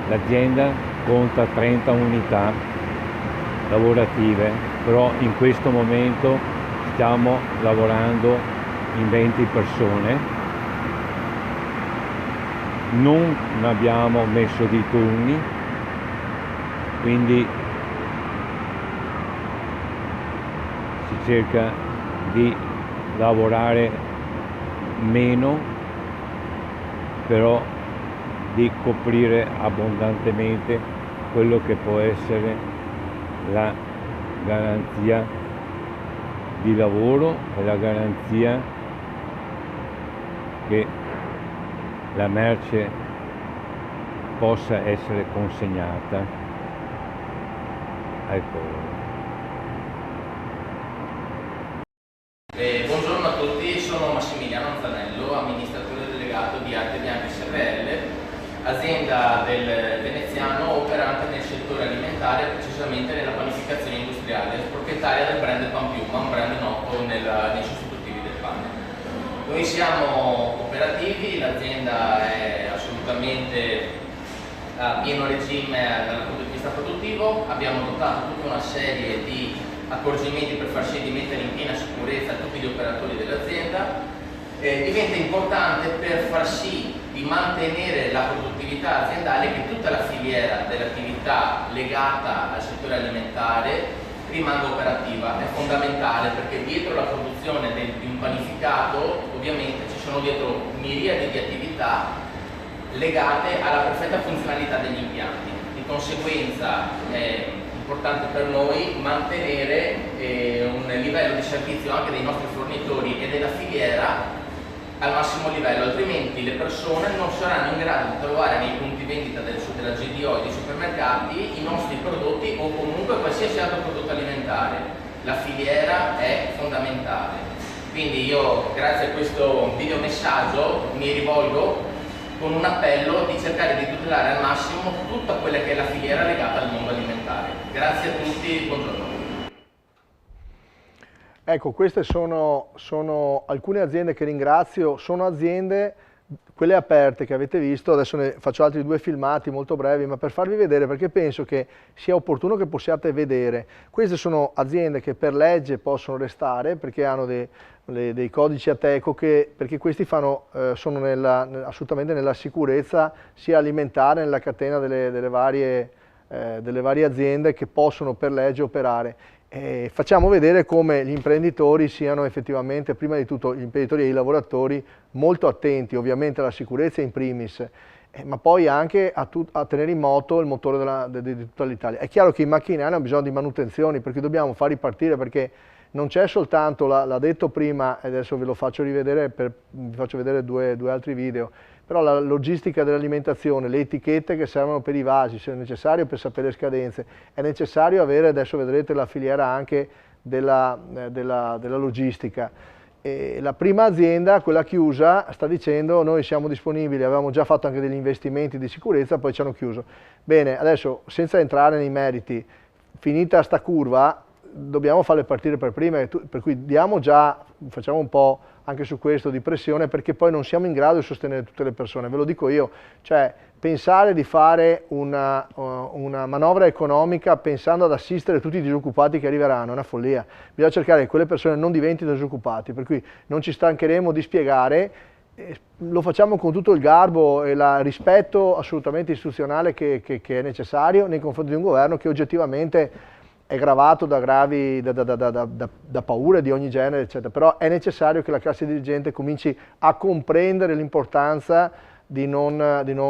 L'azienda conta 30 unità lavorative, però in questo momento stiamo lavorando in 20 persone. Non abbiamo messo dei turni, quindi si cerca di lavorare meno, però di coprire abbondantemente quello che può essere la garanzia di lavoro e la garanzia che la merce possa essere consegnata al colore. Buongiorno a tutti, sono Massimiliano Anzanello, amministratore delegato di Arte Bianca SRL, azienda del veneziano operante nel settore alimentare, precisamente nella panificazione industriale, proprietaria del brand Panpiuma, un brand noto nei sostitutivi del pane. Noi siamo operativi, l'azienda è assolutamente a pieno regime dal punto di vista produttivo, abbiamo adottato tutta una serie di accorgimenti per far sì di mettere in piena sicurezza tutti gli operatori dell'azienda. Diventa importante per far sì di mantenere la produttività aziendale che tutta la filiera dell'attività legata al settore alimentare rimanga operativa. È fondamentale perché dietro la produzione di un panificato ovviamente ci sono dietro miriadi di attività legate alla perfetta funzionalità degli impianti. Di conseguenza è importante per noi mantenere un livello di servizio anche dei nostri fornitori e della filiera al massimo livello, altrimenti le persone non saranno in grado di trovare nei punti vendita della GDO e dei supermercati i nostri prodotti o comunque qualsiasi altro prodotto alimentare. La filiera è fondamentale. Quindi io, grazie a questo videomessaggio, mi rivolgo con un appello di cercare di tutelare al massimo tutta quella che è la filiera legata al mondo alimentare. Grazie a tutti, buongiorno. Ecco, queste sono alcune aziende che ringrazio, sono aziende, quelle aperte che avete visto, adesso ne faccio altri 2 filmati molto brevi, ma per farvi vedere, perché penso che sia opportuno che possiate vedere. Queste sono aziende che per legge possono restare, perché hanno dei codici Ateco, perché questi sono assolutamente nella sicurezza sia alimentare, nella catena delle varie aziende che possono per legge operare. facciamo vedere come gli imprenditori siano effettivamente, prima di tutto gli imprenditori e i lavoratori, molto attenti ovviamente alla sicurezza in primis, ma poi anche a tenere in moto il motore di tutta l'Italia. È chiaro che i macchinari hanno bisogno di manutenzioni, perché dobbiamo far ripartire, perché non c'è soltanto, l'ha detto prima, e adesso ve lo faccio rivedere, vi faccio vedere due altri video, però la logistica dell'alimentazione, le etichette che servono per i vasi, se è necessario per sapere le scadenze, è necessario avere, adesso vedrete la filiera anche della logistica. E la prima azienda, quella chiusa, sta dicendo noi siamo disponibili, avevamo già fatto anche degli investimenti di sicurezza, poi ci hanno chiuso. Bene, adesso senza entrare nei meriti, finita sta curva, dobbiamo farle partire per prime, per cui facciamo un po' anche su questo di pressione, perché poi non siamo in grado di sostenere tutte le persone, ve lo dico io, cioè pensare di fare una manovra economica pensando ad assistere tutti i disoccupati che arriveranno è una follia, bisogna cercare che quelle persone non diventino disoccupati, per cui non ci stancheremo di spiegare, lo facciamo con tutto il garbo e il rispetto assolutamente istituzionale che è necessario nei confronti di un governo che oggettivamente è gravato da paure di ogni genere, eccetera. Però è necessario che la classe dirigente cominci a comprendere l'importanza di non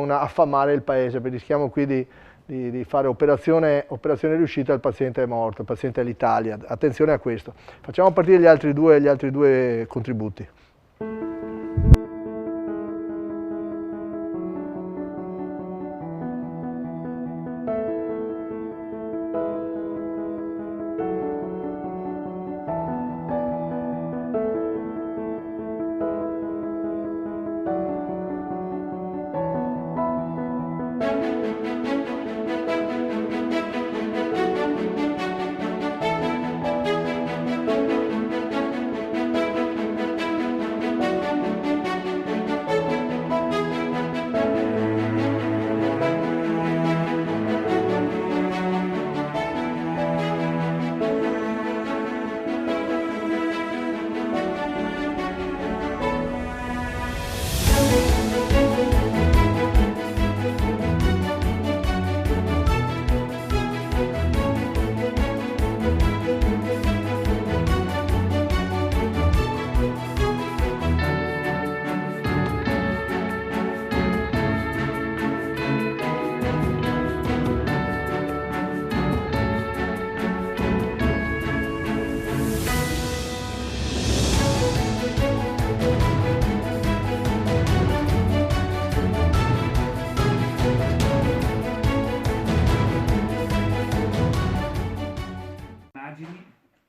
affamare il paese, perché rischiamo qui di fare operazione riuscita, il paziente è morto, il paziente è l'Italia. Attenzione a questo. Facciamo partire gli altri due contributi.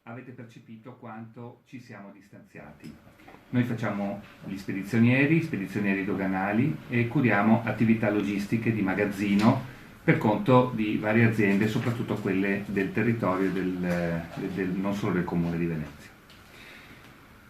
Avete percepito quanto ci siamo distanziati. Noi facciamo gli spedizionieri doganali e curiamo attività logistiche di magazzino per conto di varie aziende, soprattutto quelle del territorio non solo del Comune di Venezia.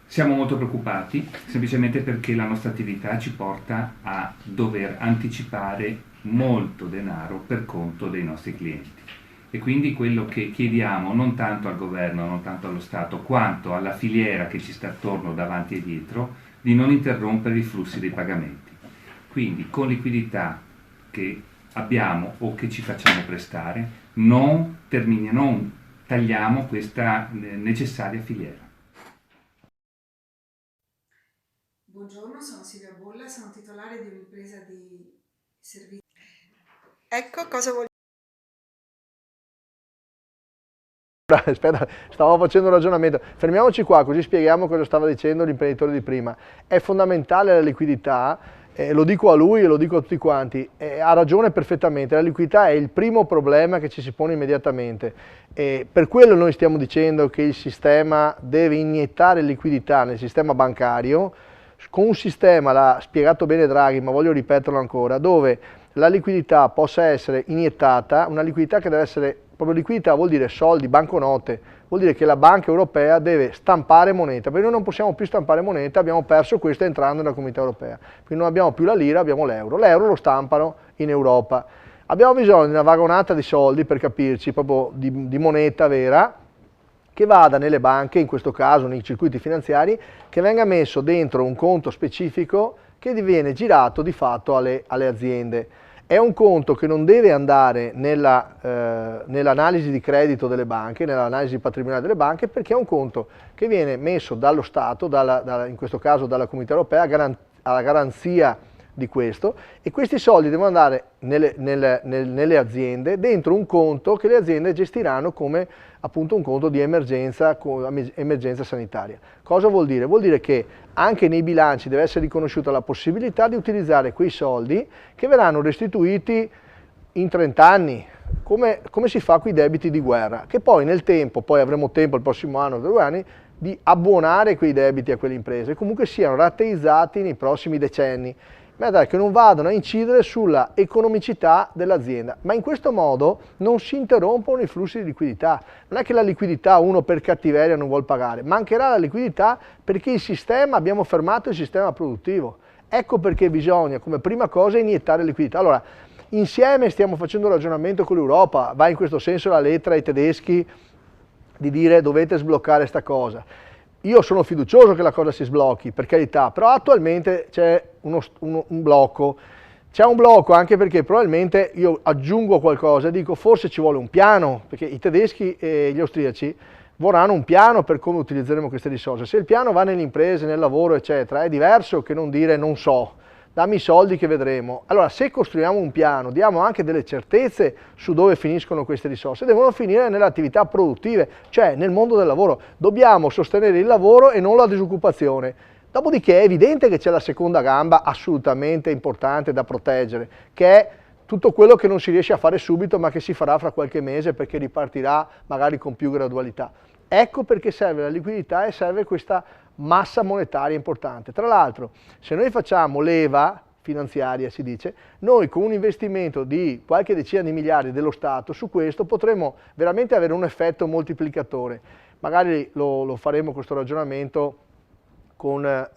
Siamo molto preoccupati semplicemente perché la nostra attività ci porta a dover anticipare molto denaro per conto dei nostri clienti. E quindi quello che chiediamo non tanto al governo, non tanto allo Stato, quanto alla filiera che ci sta attorno, davanti e dietro, di non interrompere i flussi dei pagamenti. Quindi con liquidità che abbiamo o che ci facciamo prestare, non tagliamo questa necessaria filiera. Buongiorno, sono Silvia Bolla, sono titolare di un'impresa di servizi. Ecco cosa voglio. Aspetta, stavo facendo un ragionamento, fermiamoci qua così spieghiamo cosa stava dicendo l'imprenditore di prima. È fondamentale la liquidità, lo dico a lui e lo dico a tutti quanti, ha ragione perfettamente, la liquidità è il primo problema che ci si pone immediatamente. Per quello noi stiamo dicendo che il sistema deve iniettare liquidità nel sistema bancario, con un sistema, l'ha spiegato bene Draghi, ma voglio ripeterlo ancora, dove la liquidità possa essere iniettata, una liquidità che deve essere, proprio liquidità vuol dire soldi, banconote, vuol dire che la Banca Europea deve stampare moneta, perché noi non possiamo più stampare moneta, abbiamo perso questo entrando nella Comunità Europea, quindi non abbiamo più la lira, abbiamo l'euro lo stampano in Europa. Abbiamo bisogno di una vagonata di soldi, per capirci, proprio di moneta vera, che vada nelle banche, in questo caso nei circuiti finanziari, che venga messo dentro un conto specifico che viene girato di fatto alle aziende. È un conto che non deve andare nell'analisi di credito delle banche, nell'analisi patrimoniale delle banche, perché è un conto che viene messo dallo Stato, in questo caso dalla Comunità Europea, alla garanzia di questo, e questi soldi devono andare nelle aziende dentro un conto che le aziende gestiranno come appunto un conto di emergenza sanitaria. Cosa vuol dire? Vuol dire che anche nei bilanci deve essere riconosciuta la possibilità di utilizzare quei soldi che verranno restituiti in 30 anni, come si fa con i debiti di guerra, che poi nel tempo, poi avremo tempo il prossimo anno, 2 anni, di abbonare quei debiti a quelle imprese, comunque siano rateizzati nei prossimi decenni, in modo che non vadano a incidere sulla economicità dell'azienda. Ma in questo modo non si interrompono i flussi di liquidità. Non è che la liquidità uno per cattiveria non vuol pagare, mancherà la liquidità perché abbiamo fermato il sistema produttivo. Ecco perché bisogna, come prima cosa, iniettare liquidità. Allora, insieme stiamo facendo un ragionamento con l'Europa, va in questo senso la lettera ai tedeschi di dire dovete sbloccare sta cosa. Io sono fiducioso che la cosa si sblocchi, per carità, però attualmente c'è un blocco. C'è un blocco anche perché probabilmente io aggiungo qualcosa e dico forse ci vuole un piano, perché i tedeschi e gli austriaci vorranno un piano per come utilizzeremo queste risorse. Se il piano va nelle imprese, nel lavoro, eccetera, è diverso che non dire non so. Dammi i soldi che vedremo. Allora, se costruiamo un piano, diamo anche delle certezze su dove finiscono queste risorse, devono finire nelle attività produttive, cioè nel mondo del lavoro. Dobbiamo sostenere il lavoro e non la disoccupazione. Dopodiché è evidente che c'è la seconda gamba assolutamente importante da proteggere, che è tutto quello che non si riesce a fare subito, ma che si farà fra qualche mese perché ripartirà magari con più gradualità. Ecco perché serve la liquidità e serve questa massa monetaria importante. Tra l'altro, se noi facciamo leva finanziaria, si dice, noi con un investimento di qualche decina di miliardi dello Stato su questo potremo veramente avere un effetto moltiplicatore. Magari lo faremo questo ragionamento con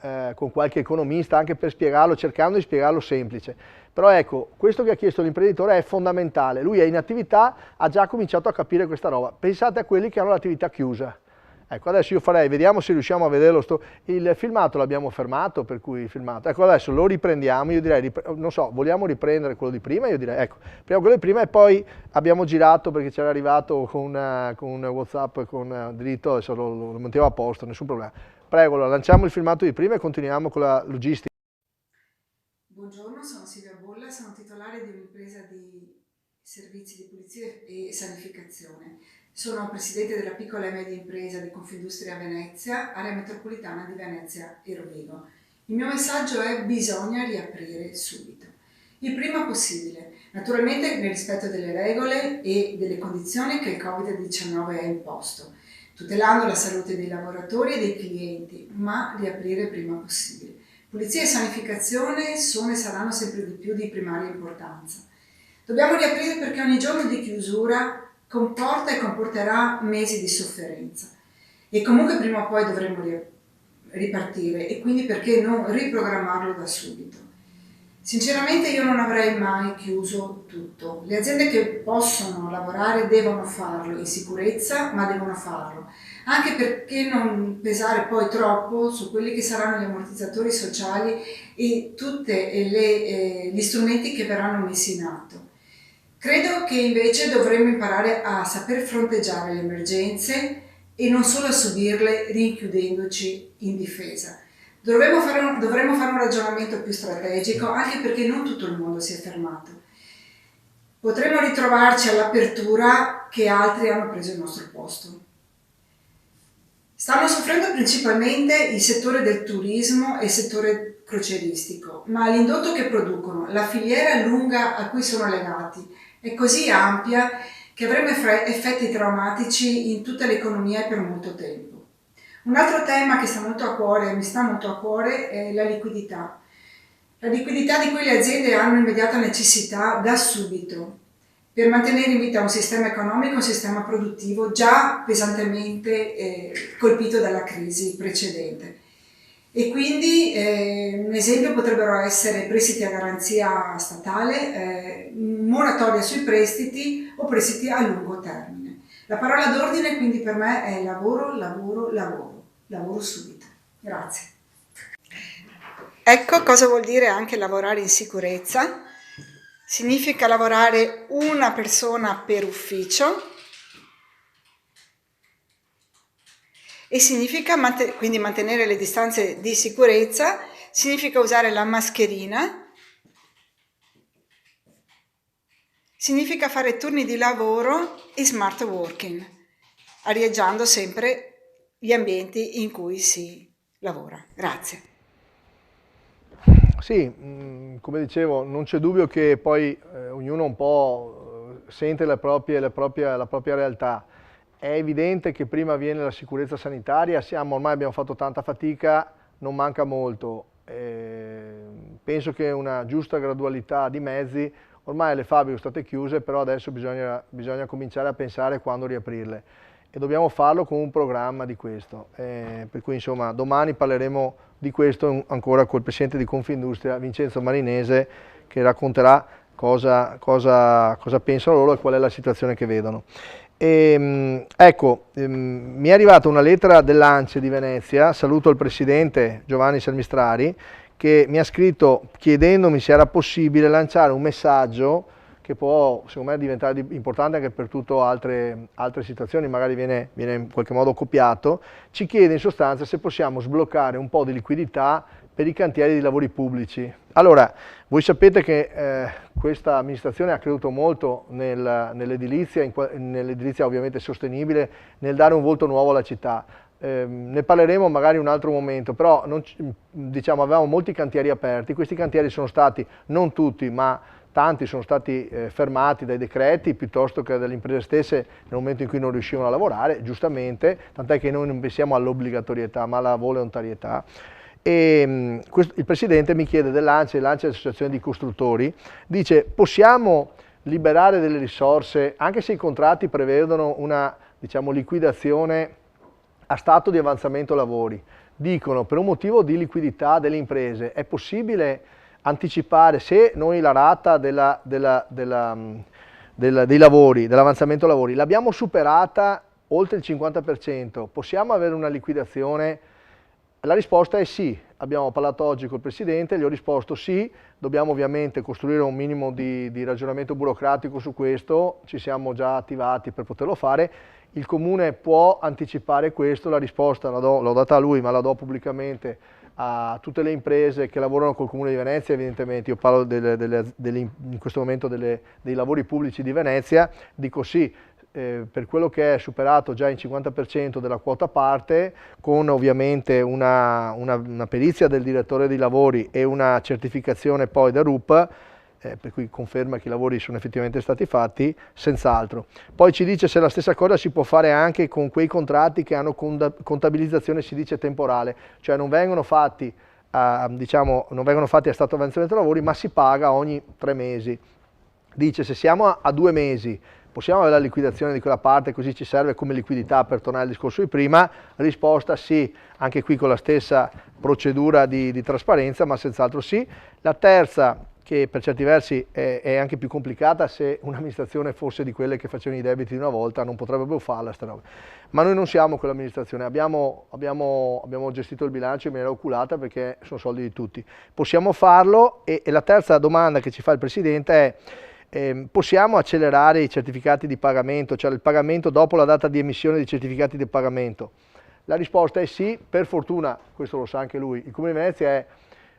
qualche economista anche per spiegarlo, cercando di spiegarlo semplice. Però ecco, questo che ha chiesto l'imprenditore è fondamentale. Lui è in attività, ha già cominciato a capire questa roba. Pensate a quelli che hanno l'attività chiusa. Ecco, adesso io vediamo se riusciamo a vederlo. Il filmato l'abbiamo fermato, per cui il filmato. Ecco, adesso lo riprendiamo, io direi, non so, vogliamo riprendere quello di prima? Io direi, ecco, prendiamo quello di prima e poi abbiamo girato perché c'era arrivato con WhatsApp, con dritto, adesso lo mettiamo a posto, nessun problema. Prego, allora, lanciamo il filmato di prima e continuiamo con la logistica. Buongiorno, sono Silvia Bolla, sono titolare di un'impresa di servizi di pulizia e sanificazione. Sono presidente della piccola e media impresa di Confindustria Venezia, area metropolitana di Venezia e Rovigo. Il mio messaggio è: bisogna riaprire subito, il prima possibile, naturalmente nel rispetto delle regole e delle condizioni che il Covid-19 ha imposto, tutelando la salute dei lavoratori e dei clienti, ma riaprire il prima possibile. Pulizia e sanificazione sono e saranno sempre di più di primaria importanza. Dobbiamo riaprire perché ogni giorno di chiusura comporta e comporterà mesi di sofferenza e comunque prima o poi dovremo ripartire, e quindi perché non riprogrammarlo da subito. Sinceramente io non avrei mai chiuso tutto. Le aziende che possono lavorare devono farlo in sicurezza, ma devono farlo, anche perché non pesare poi troppo su quelli che saranno gli ammortizzatori sociali e tutti gli strumenti che verranno messi in atto. Credo che invece dovremmo imparare a saper fronteggiare le emergenze e non solo a subirle rinchiudendoci in difesa. Dovremmo fare un ragionamento più strategico, anche perché non tutto il mondo si è fermato. Potremmo ritrovarci all'apertura che altri hanno preso il nostro posto. Stanno soffrendo principalmente il settore del turismo e il settore crocieristico, ma l'indotto che producono, la filiera lunga a cui sono legati, è così ampia che avremo effetti traumatici in tutta l'economia per molto tempo. Un altro tema che mi sta molto a cuore è la liquidità. La liquidità di cui le aziende hanno immediata necessità da subito per mantenere in vita un sistema economico, un sistema produttivo già pesantemente colpito dalla crisi precedente. E quindi un esempio potrebbero essere prestiti a garanzia statale, moratoria sui prestiti o prestiti a lungo termine. La parola d'ordine quindi per me è lavoro, lavoro, lavoro, lavoro subito. Grazie. Ecco cosa vuol dire anche lavorare in sicurezza. significa lavorare una persona per ufficio e significa quindi mantenere le distanze di sicurezza, significa usare la mascherina, significa fare turni di lavoro e smart working, arieggiando sempre gli ambienti in cui si lavora. Grazie. Sì, come dicevo, non c'è dubbio che poi ognuno un po' sente la propria realtà. È evidente che prima viene la sicurezza sanitaria, ormai abbiamo fatto tanta fatica, non manca molto. Penso che una giusta gradualità di mezzi, ormai le fabbriche sono state chiuse, però adesso bisogna cominciare a pensare quando riaprirle e dobbiamo farlo con un programma di questo. Per cui insomma domani parleremo di questo ancora col presidente di Confindustria, Vincenzo Marinese, che racconterà cosa pensano loro e qual è la situazione che vedono. Ecco, mi è arrivata una lettera dell'ANCE di Venezia, saluto il presidente Giovanni Salmistrari, che mi ha scritto chiedendomi se era possibile lanciare un messaggio che può secondo me diventare importante anche per tutte altre situazioni, magari viene in qualche modo copiato. Ci chiede in sostanza se possiamo sbloccare un po' di liquidità per i cantieri di lavori pubblici. Allora, voi sapete che questa amministrazione ha creduto molto nell'edilizia ovviamente sostenibile, nel dare un volto nuovo alla città. Ne parleremo magari in un altro momento, però avevamo molti cantieri aperti, questi cantieri sono stati, non tutti, ma tanti sono stati fermati dai decreti piuttosto che dalle imprese stesse nel momento in cui non riuscivano a lavorare, giustamente, tant'è che noi non pensiamo all'obbligatorietà ma alla volontarietà. E il presidente mi chiede dell'ANCE, l'ANCE è l'associazione di costruttori, dice possiamo liberare delle risorse anche se i contratti prevedono una liquidazione a stato di avanzamento lavori. Dicono per un motivo di liquidità delle imprese è possibile anticipare, se noi la rata dei lavori, dell'avanzamento lavori, l'abbiamo superata oltre il 50%, possiamo avere una liquidazione? La risposta è sì. Abbiamo parlato oggi col Presidente, gli ho risposto sì, dobbiamo ovviamente costruire un minimo di ragionamento burocratico su questo, ci siamo già attivati per poterlo fare, il Comune può anticipare questo, la risposta l'ho data a lui ma la do pubblicamente a tutte le imprese che lavorano col Comune di Venezia, evidentemente io parlo in questo momento dei lavori pubblici di Venezia, dico sì, per quello che è superato già il 50% della quota parte, con ovviamente una perizia del direttore dei lavori e una certificazione poi da RUP, per cui conferma che i lavori sono effettivamente stati fatti, senz'altro. Poi ci dice se la stessa cosa si può fare anche con quei contratti che hanno contabilizzazione, si dice temporale, cioè non vengono fatti a stato di avanzamento dei lavori, ma si paga ogni 3 mesi. Dice se siamo a 2 mesi, possiamo avere la liquidazione di quella parte, così ci serve come liquidità per tornare al discorso di prima? Risposta sì, anche qui con la stessa procedura di trasparenza, ma senz'altro sì. La terza, che per certi versi è anche più complicata, se un'amministrazione fosse di quelle che facevano i debiti di una volta, non potrebbe più farla sta roba. Ma noi non siamo quell'amministrazione, abbiamo gestito il bilancio in maniera oculata perché sono soldi di tutti. Possiamo farlo e la terza domanda che ci fa il Presidente è possiamo accelerare i certificati di pagamento, cioè il pagamento dopo la data di emissione dei certificati di pagamento? La risposta è sì, per fortuna, questo lo sa anche lui, il Comune di Venezia è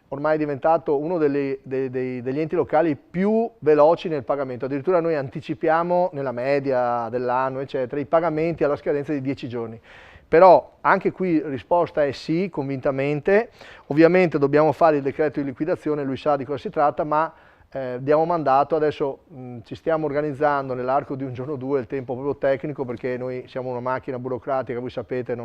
ormai diventato uno degli enti locali più veloci nel pagamento, addirittura noi anticipiamo nella media dell'anno eccetera i pagamenti alla scadenza di 10 giorni. Però anche qui risposta è sì, convintamente, ovviamente dobbiamo fare il decreto di liquidazione, lui sa di cosa si tratta, ma diamo mandato, adesso ci stiamo organizzando nell'arco di un giorno o due, il tempo proprio tecnico perché noi siamo una macchina burocratica, voi sapete,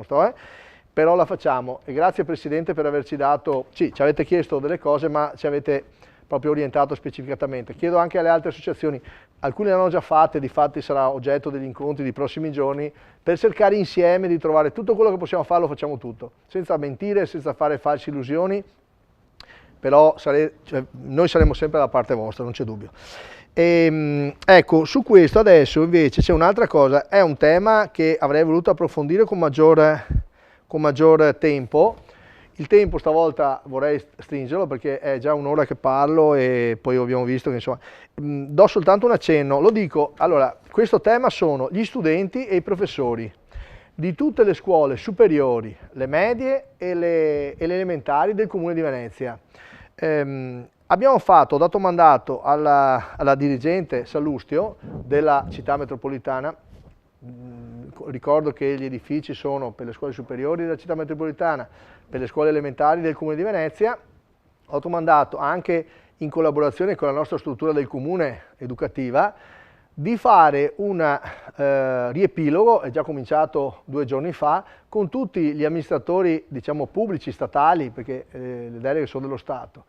però la facciamo e grazie Presidente per averci dato, sì, ci avete chiesto delle cose ma ci avete proprio orientato specificatamente. Chiedo anche alle altre associazioni, alcune le hanno già fatte, difatti sarà oggetto degli incontri dei prossimi giorni, per cercare insieme di trovare tutto quello che possiamo fare, lo facciamo tutto, senza mentire, senza fare false illusioni, però noi saremo sempre dalla parte vostra, non c'è dubbio. Ecco, su questo adesso invece c'è un'altra cosa, è un tema che avrei voluto approfondire con maggior tempo. Il tempo stavolta vorrei stringerlo perché è già un'ora che parlo e poi abbiamo visto che insomma, do soltanto un accenno, lo dico, allora, questo tema sono gli studenti e i professori di tutte le scuole superiori, le medie e le elementari del Comune di Venezia. Abbiamo dato mandato alla dirigente Sallustio della città metropolitana. Ricordo che gli edifici sono per le scuole superiori della città metropolitana, per le scuole elementari del Comune di Venezia. Ho domandato anche in collaborazione con la nostra struttura del Comune educativa di fare un riepilogo, è già cominciato 2 giorni fa, con tutti gli amministratori, diciamo, pubblici, statali, perché le deleghe sono dello Stato,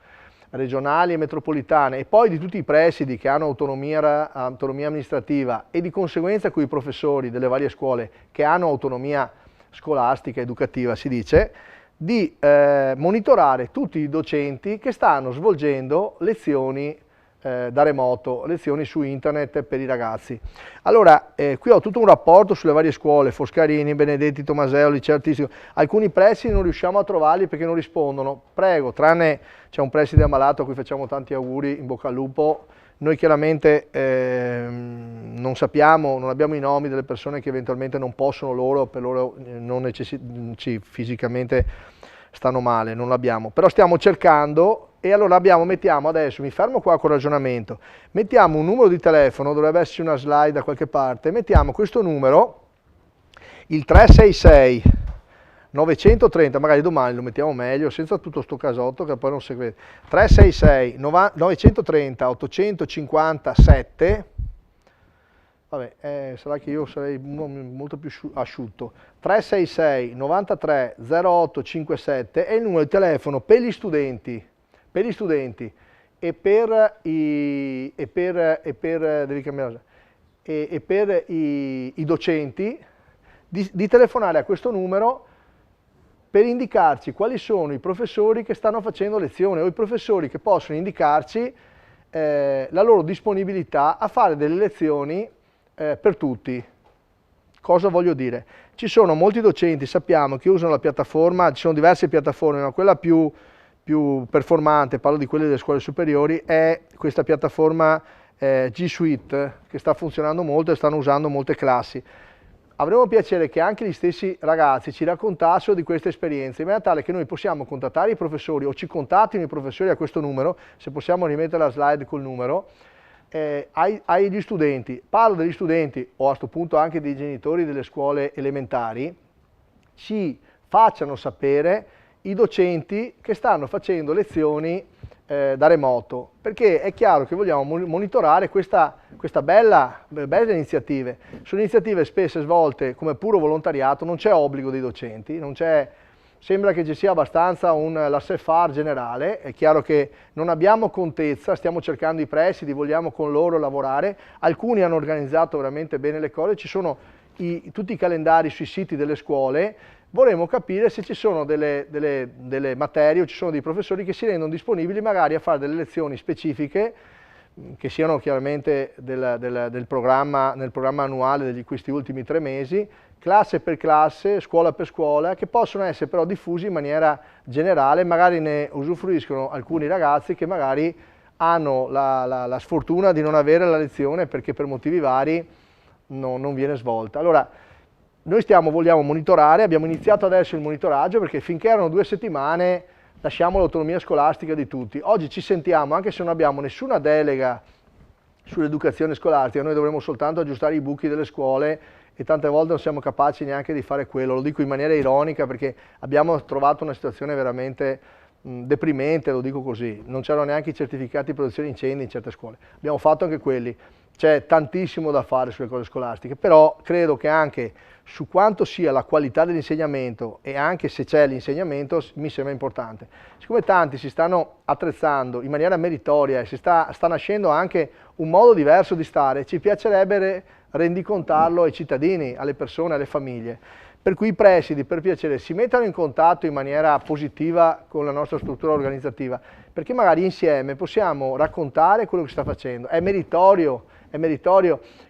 regionali e metropolitane, e poi di tutti i presidi che hanno autonomia amministrativa e di conseguenza con i professori delle varie scuole che hanno autonomia scolastica, educativa, si dice, di monitorare tutti i docenti che stanno svolgendo lezioni da remoto, lezioni su internet per i ragazzi. Allora, qui ho tutto un rapporto sulle varie scuole, Foscarini, Benedetti, Tomaseo, Liceo Artistico. Alcuni presidi non riusciamo a trovarli perché non rispondono. Prego, tranne c'è un preside ammalato a cui facciamo tanti auguri, in bocca al lupo. Noi chiaramente non sappiamo, non abbiamo i nomi delle persone che eventualmente non possono loro, per loro non fisicamente stanno male, non l'abbiamo. Però stiamo cercando. E allora mettiamo adesso, mi fermo qua col ragionamento, mettiamo un numero di telefono, dovrebbe esserci una slide da qualche parte, mettiamo questo numero, il 366 930, magari domani lo mettiamo meglio, senza tutto sto casotto che poi non segue, 366 930 857, vabbè, sarà che io sarei molto più asciutto, 366 93 0857 è il numero di telefono per gli studenti e per i docenti di telefonare a questo numero per indicarci quali sono i professori che stanno facendo lezione o i professori che possono indicarci la loro disponibilità a fare delle lezioni per tutti. Cosa voglio dire? Ci sono molti docenti, sappiamo, che usano la piattaforma, ci sono diverse piattaforme, ma quella più performante, parlo di quelle delle scuole superiori, è questa piattaforma G Suite, che sta funzionando molto e stanno usando molte classi. Avremo piacere che anche gli stessi ragazzi ci raccontassero di queste esperienze, in maniera tale che noi possiamo contattare i professori o ci contattino i professori a questo numero, se possiamo rimettere la slide col numero, agli studenti. Parlo degli studenti o a questo punto anche dei genitori delle scuole elementari, ci facciano sapere i docenti che stanno facendo lezioni da remoto, perché è chiaro che vogliamo monitorare questa belle iniziative. Sono iniziative spesso svolte come puro volontariato, non c'è obbligo dei docenti, sembra che ci sia abbastanza un laissez-faire generale, è chiaro che non abbiamo contezza, stiamo cercando i presidi, vogliamo con loro lavorare, alcuni hanno organizzato veramente bene le cose, ci sono tutti i calendari sui siti delle scuole. Vorremmo capire se ci sono delle materie o ci sono dei professori che si rendono disponibili magari a fare delle lezioni specifiche che siano chiaramente nel programma annuale di questi ultimi 3 mesi, classe per classe, scuola per scuola, che possono essere però diffusi in maniera generale, magari ne usufruiscono alcuni ragazzi che magari hanno la sfortuna di non avere la lezione perché per motivi vari non viene svolta. Allora, noi vogliamo monitorare, abbiamo iniziato adesso il monitoraggio perché finché erano 2 settimane lasciamo l'autonomia scolastica di tutti. Oggi ci sentiamo, anche se non abbiamo nessuna delega sull'educazione scolastica, noi dovremo soltanto aggiustare i buchi delle scuole e tante volte non siamo capaci neanche di fare quello, lo dico in maniera ironica perché abbiamo trovato una situazione veramente deprimente, lo dico così, non c'erano neanche i certificati di protezione incendi in certe scuole, abbiamo fatto anche quelli, c'è tantissimo da fare sulle cose scolastiche, però credo che anche su quanto sia la qualità dell'insegnamento e anche se c'è l'insegnamento mi sembra importante. Siccome tanti si stanno attrezzando in maniera meritoria e sta nascendo anche un modo diverso di stare, ci piacerebbe rendicontarlo ai cittadini, alle persone, alle famiglie. Per cui i presidi, per piacere, si mettano in contatto in maniera positiva con la nostra struttura organizzativa, perché magari insieme possiamo raccontare quello che si sta facendo. È meritorio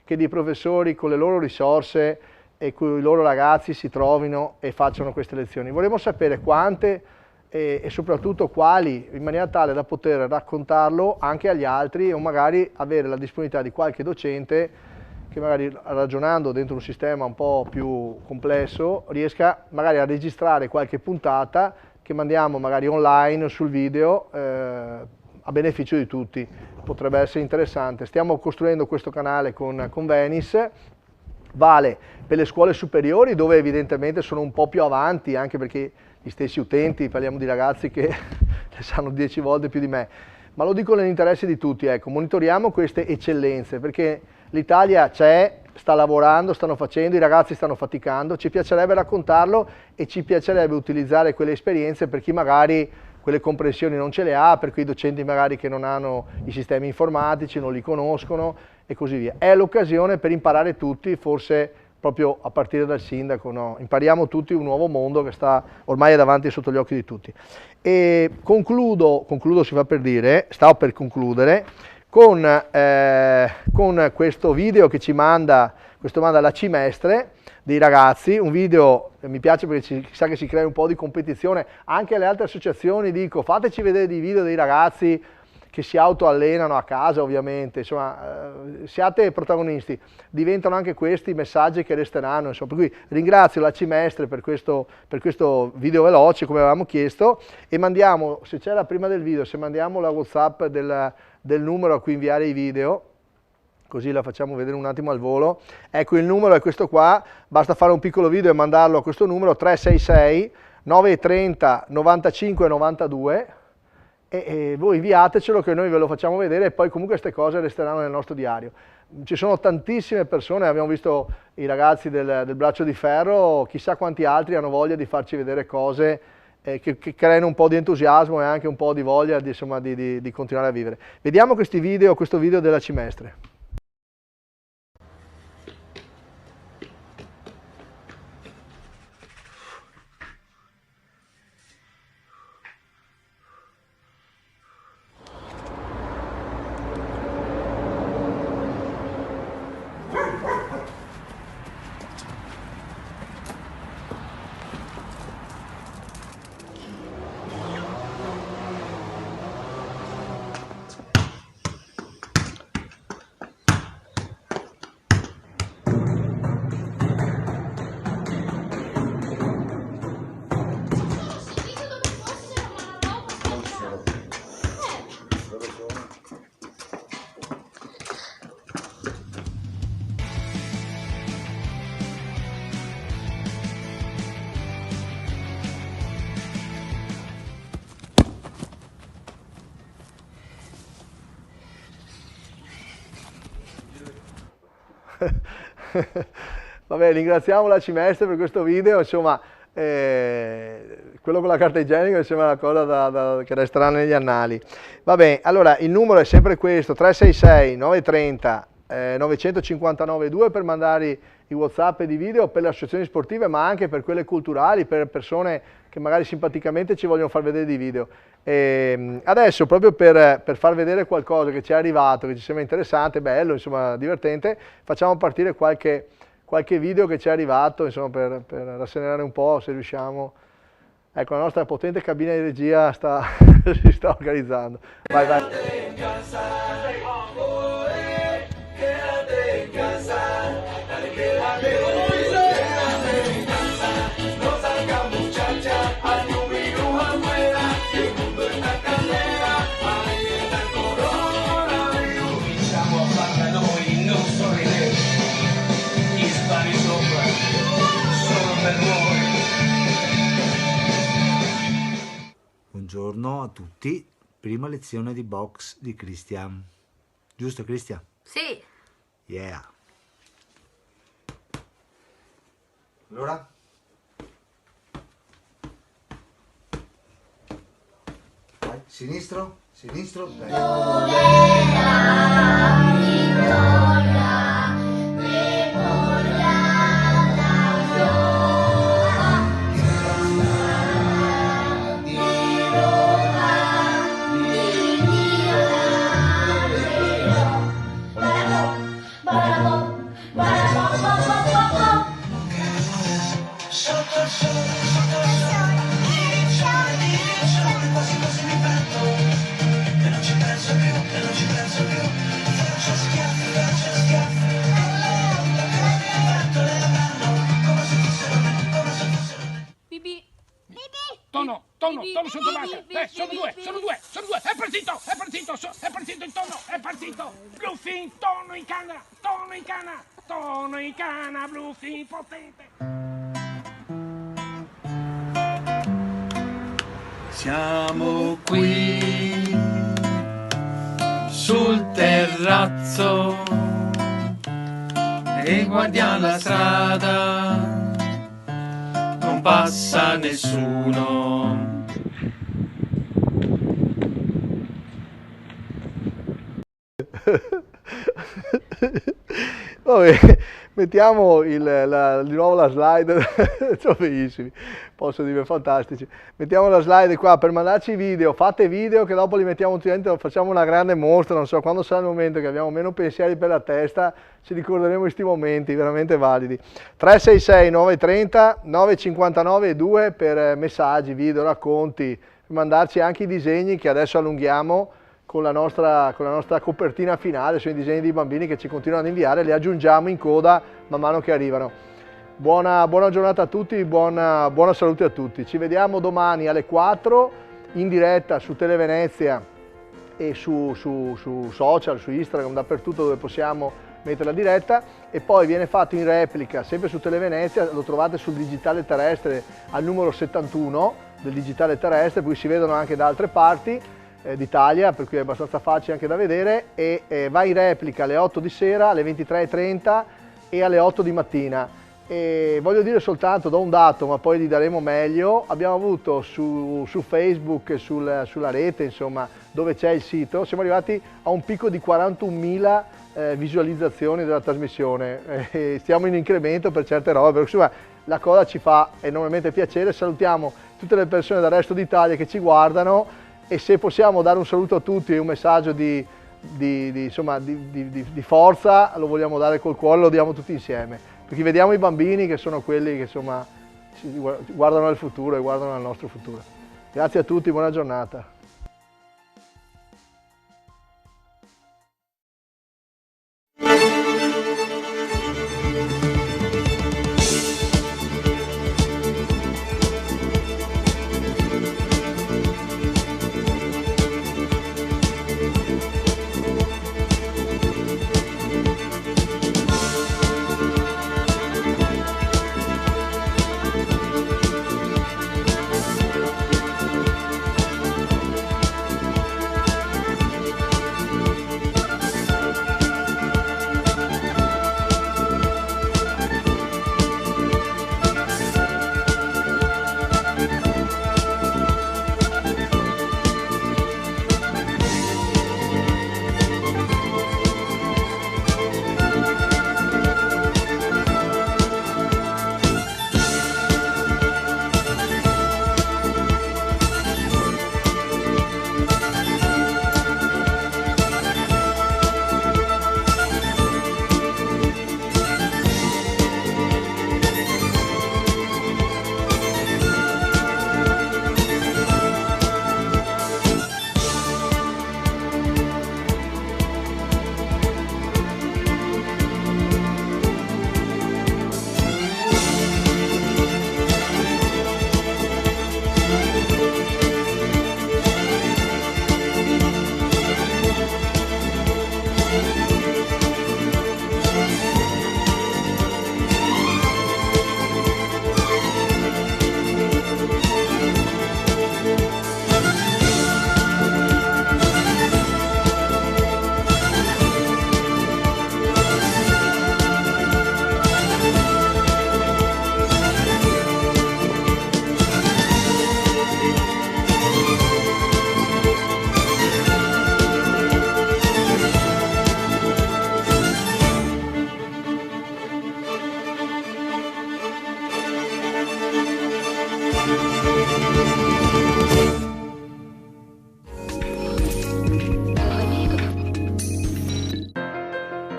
che dei professori con le loro risorse e con i loro ragazzi si trovino e facciano queste lezioni. Vorremmo sapere quante e soprattutto quali, in maniera tale da poter raccontarlo anche agli altri o magari avere la disponibilità di qualche docente che magari ragionando dentro un sistema un po' più complesso riesca magari a registrare qualche puntata che mandiamo magari online sul video a beneficio di tutti. Potrebbe essere interessante. Stiamo costruendo questo canale con Venice, vale per le scuole superiori dove evidentemente sono un po' più avanti, anche perché gli stessi utenti, parliamo di ragazzi che ne sanno 10 volte più di me, ma lo dico nell'interesse di tutti, ecco, monitoriamo queste eccellenze perché l'Italia c'è, sta lavorando, stanno facendo, i ragazzi stanno faticando, ci piacerebbe raccontarlo e ci piacerebbe utilizzare quelle esperienze per chi magari quelle comprensioni non ce le ha, per quei docenti magari che non hanno i sistemi informatici, non li conoscono e così via. È l'occasione per imparare tutti, forse proprio a partire dal sindaco, no? Impariamo tutti un nuovo mondo che sta ormai è davanti sotto gli occhi di tutti. E concludo si fa per dire, stavo per concludere, con questo video che ci manda la Cimestre dei ragazzi, un video che mi piace perché si sa che si crea un po' di competizione, anche alle altre associazioni dico fateci vedere dei video dei ragazzi che si autoallenano a casa ovviamente, insomma siate protagonisti, diventano anche questi messaggi che resteranno, insomma, per cui ringrazio la Cimestre per questo video veloce come avevamo chiesto e mandiamo, se c'è la prima del video, se mandiamo la WhatsApp del numero a cui inviare i video, così la facciamo vedere un attimo al volo, ecco il numero è questo qua, basta fare un piccolo video e mandarlo a questo numero 366 930 95 92 e voi inviatecelo che noi ve lo facciamo vedere e poi comunque queste cose resteranno nel nostro diario. Ci sono tantissime persone, abbiamo visto i ragazzi del Braccio di Ferro, chissà quanti altri hanno voglia di farci vedere cose che creano un po' di entusiasmo e anche un po' di voglia di continuare a vivere. Vediamo questo video della Cimestre. Vabbè, ringraziamo la Cimestre per questo video, insomma, quello con la carta igienica sembra una cosa che resterà negli annali. Vabbè, allora il numero è sempre questo, 366 930 959 2 per mandare i WhatsApp e di video per le associazioni sportive, ma anche per quelle culturali, per persone che magari simpaticamente ci vogliono far vedere dei video. Adesso, proprio per far vedere qualcosa che ci è arrivato, che ci sembra interessante, bello, insomma, divertente, facciamo partire qualche video che ci è arrivato, insomma, per rasserenare un po', se riusciamo. Ecco, la nostra potente cabina di regia si sta organizzando. Vai, vai. Buongiorno a tutti, prima lezione di box di Christian. Giusto Christian? Sì. Yeah. Allora? Vai, sinistro, sinistro. e non ci penso più. Faccio schiaffi, con le pentole andando come se fossero me, come se fossero me. Pipì. Tono sotto base. Sono due. È partito il tono, è partito. Bluefin, tono in canna, Bluefin potente. Siamo qui sul terrazzo e guardiamo la strada, non passa nessuno. Vabbè, mettiamo di nuovo la slide, sono bellissimi, posso dire fantastici. Mettiamo la slide qua per mandarci i video, fate video che dopo li mettiamo tutti dentro, facciamo una grande mostra, non so, quando sarà il momento che abbiamo meno pensieri per la testa, ci ricorderemo questi momenti veramente validi. 366 930 959 2 per messaggi, video, racconti, mandarci anche i disegni che adesso allunghiamo con la nostra copertina finale, sono i disegni dei bambini che ci continuano ad inviare, li aggiungiamo in coda man mano che arrivano. Buona giornata a tutti, buona salute a tutti. Ci vediamo domani alle 4 in diretta su Televenezia e su social, su Instagram, dappertutto dove possiamo mettere la diretta, e poi viene fatto in replica sempre su Televenezia, lo trovate sul digitale terrestre al numero 71 del digitale terrestre, poi si vedono anche da altre parti d'Italia, per cui è abbastanza facile anche da vedere, e va in replica alle 8 di sera, alle 23:30 e alle 8 di mattina. E voglio dire soltanto, do un dato ma poi li daremo meglio, abbiamo avuto su Facebook e sulla rete, insomma, dove c'è il sito, siamo arrivati a un picco di 41.000 visualizzazioni della trasmissione, stiamo in incremento per certe robe, insomma la cosa ci fa enormemente piacere. Salutiamo tutte le persone del resto d'Italia che ci guardano, e se possiamo dare un saluto a tutti e un messaggio di forza, lo vogliamo dare col cuore, lo diamo tutti insieme, perché vediamo i bambini che sono quelli che insomma guardano al futuro e guardano al nostro futuro. Grazie a tutti, buona giornata.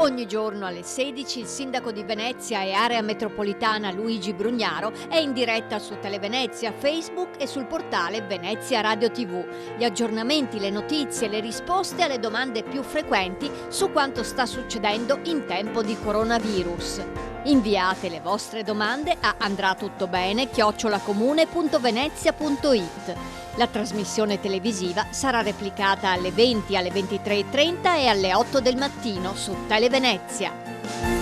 Ogni giorno alle 16 il sindaco di Venezia e area metropolitana Luigi Brugnaro è in diretta su Televenezia, Facebook e sul portale Venezia Radio TV. Gli aggiornamenti, le notizie, le risposte alle domande più frequenti su quanto sta succedendo in tempo di coronavirus. Inviate le vostre domande a andratutobene@comune.venezia.it. La trasmissione televisiva sarà replicata alle 20, alle 23:30 e alle 8 del mattino su Televenezia.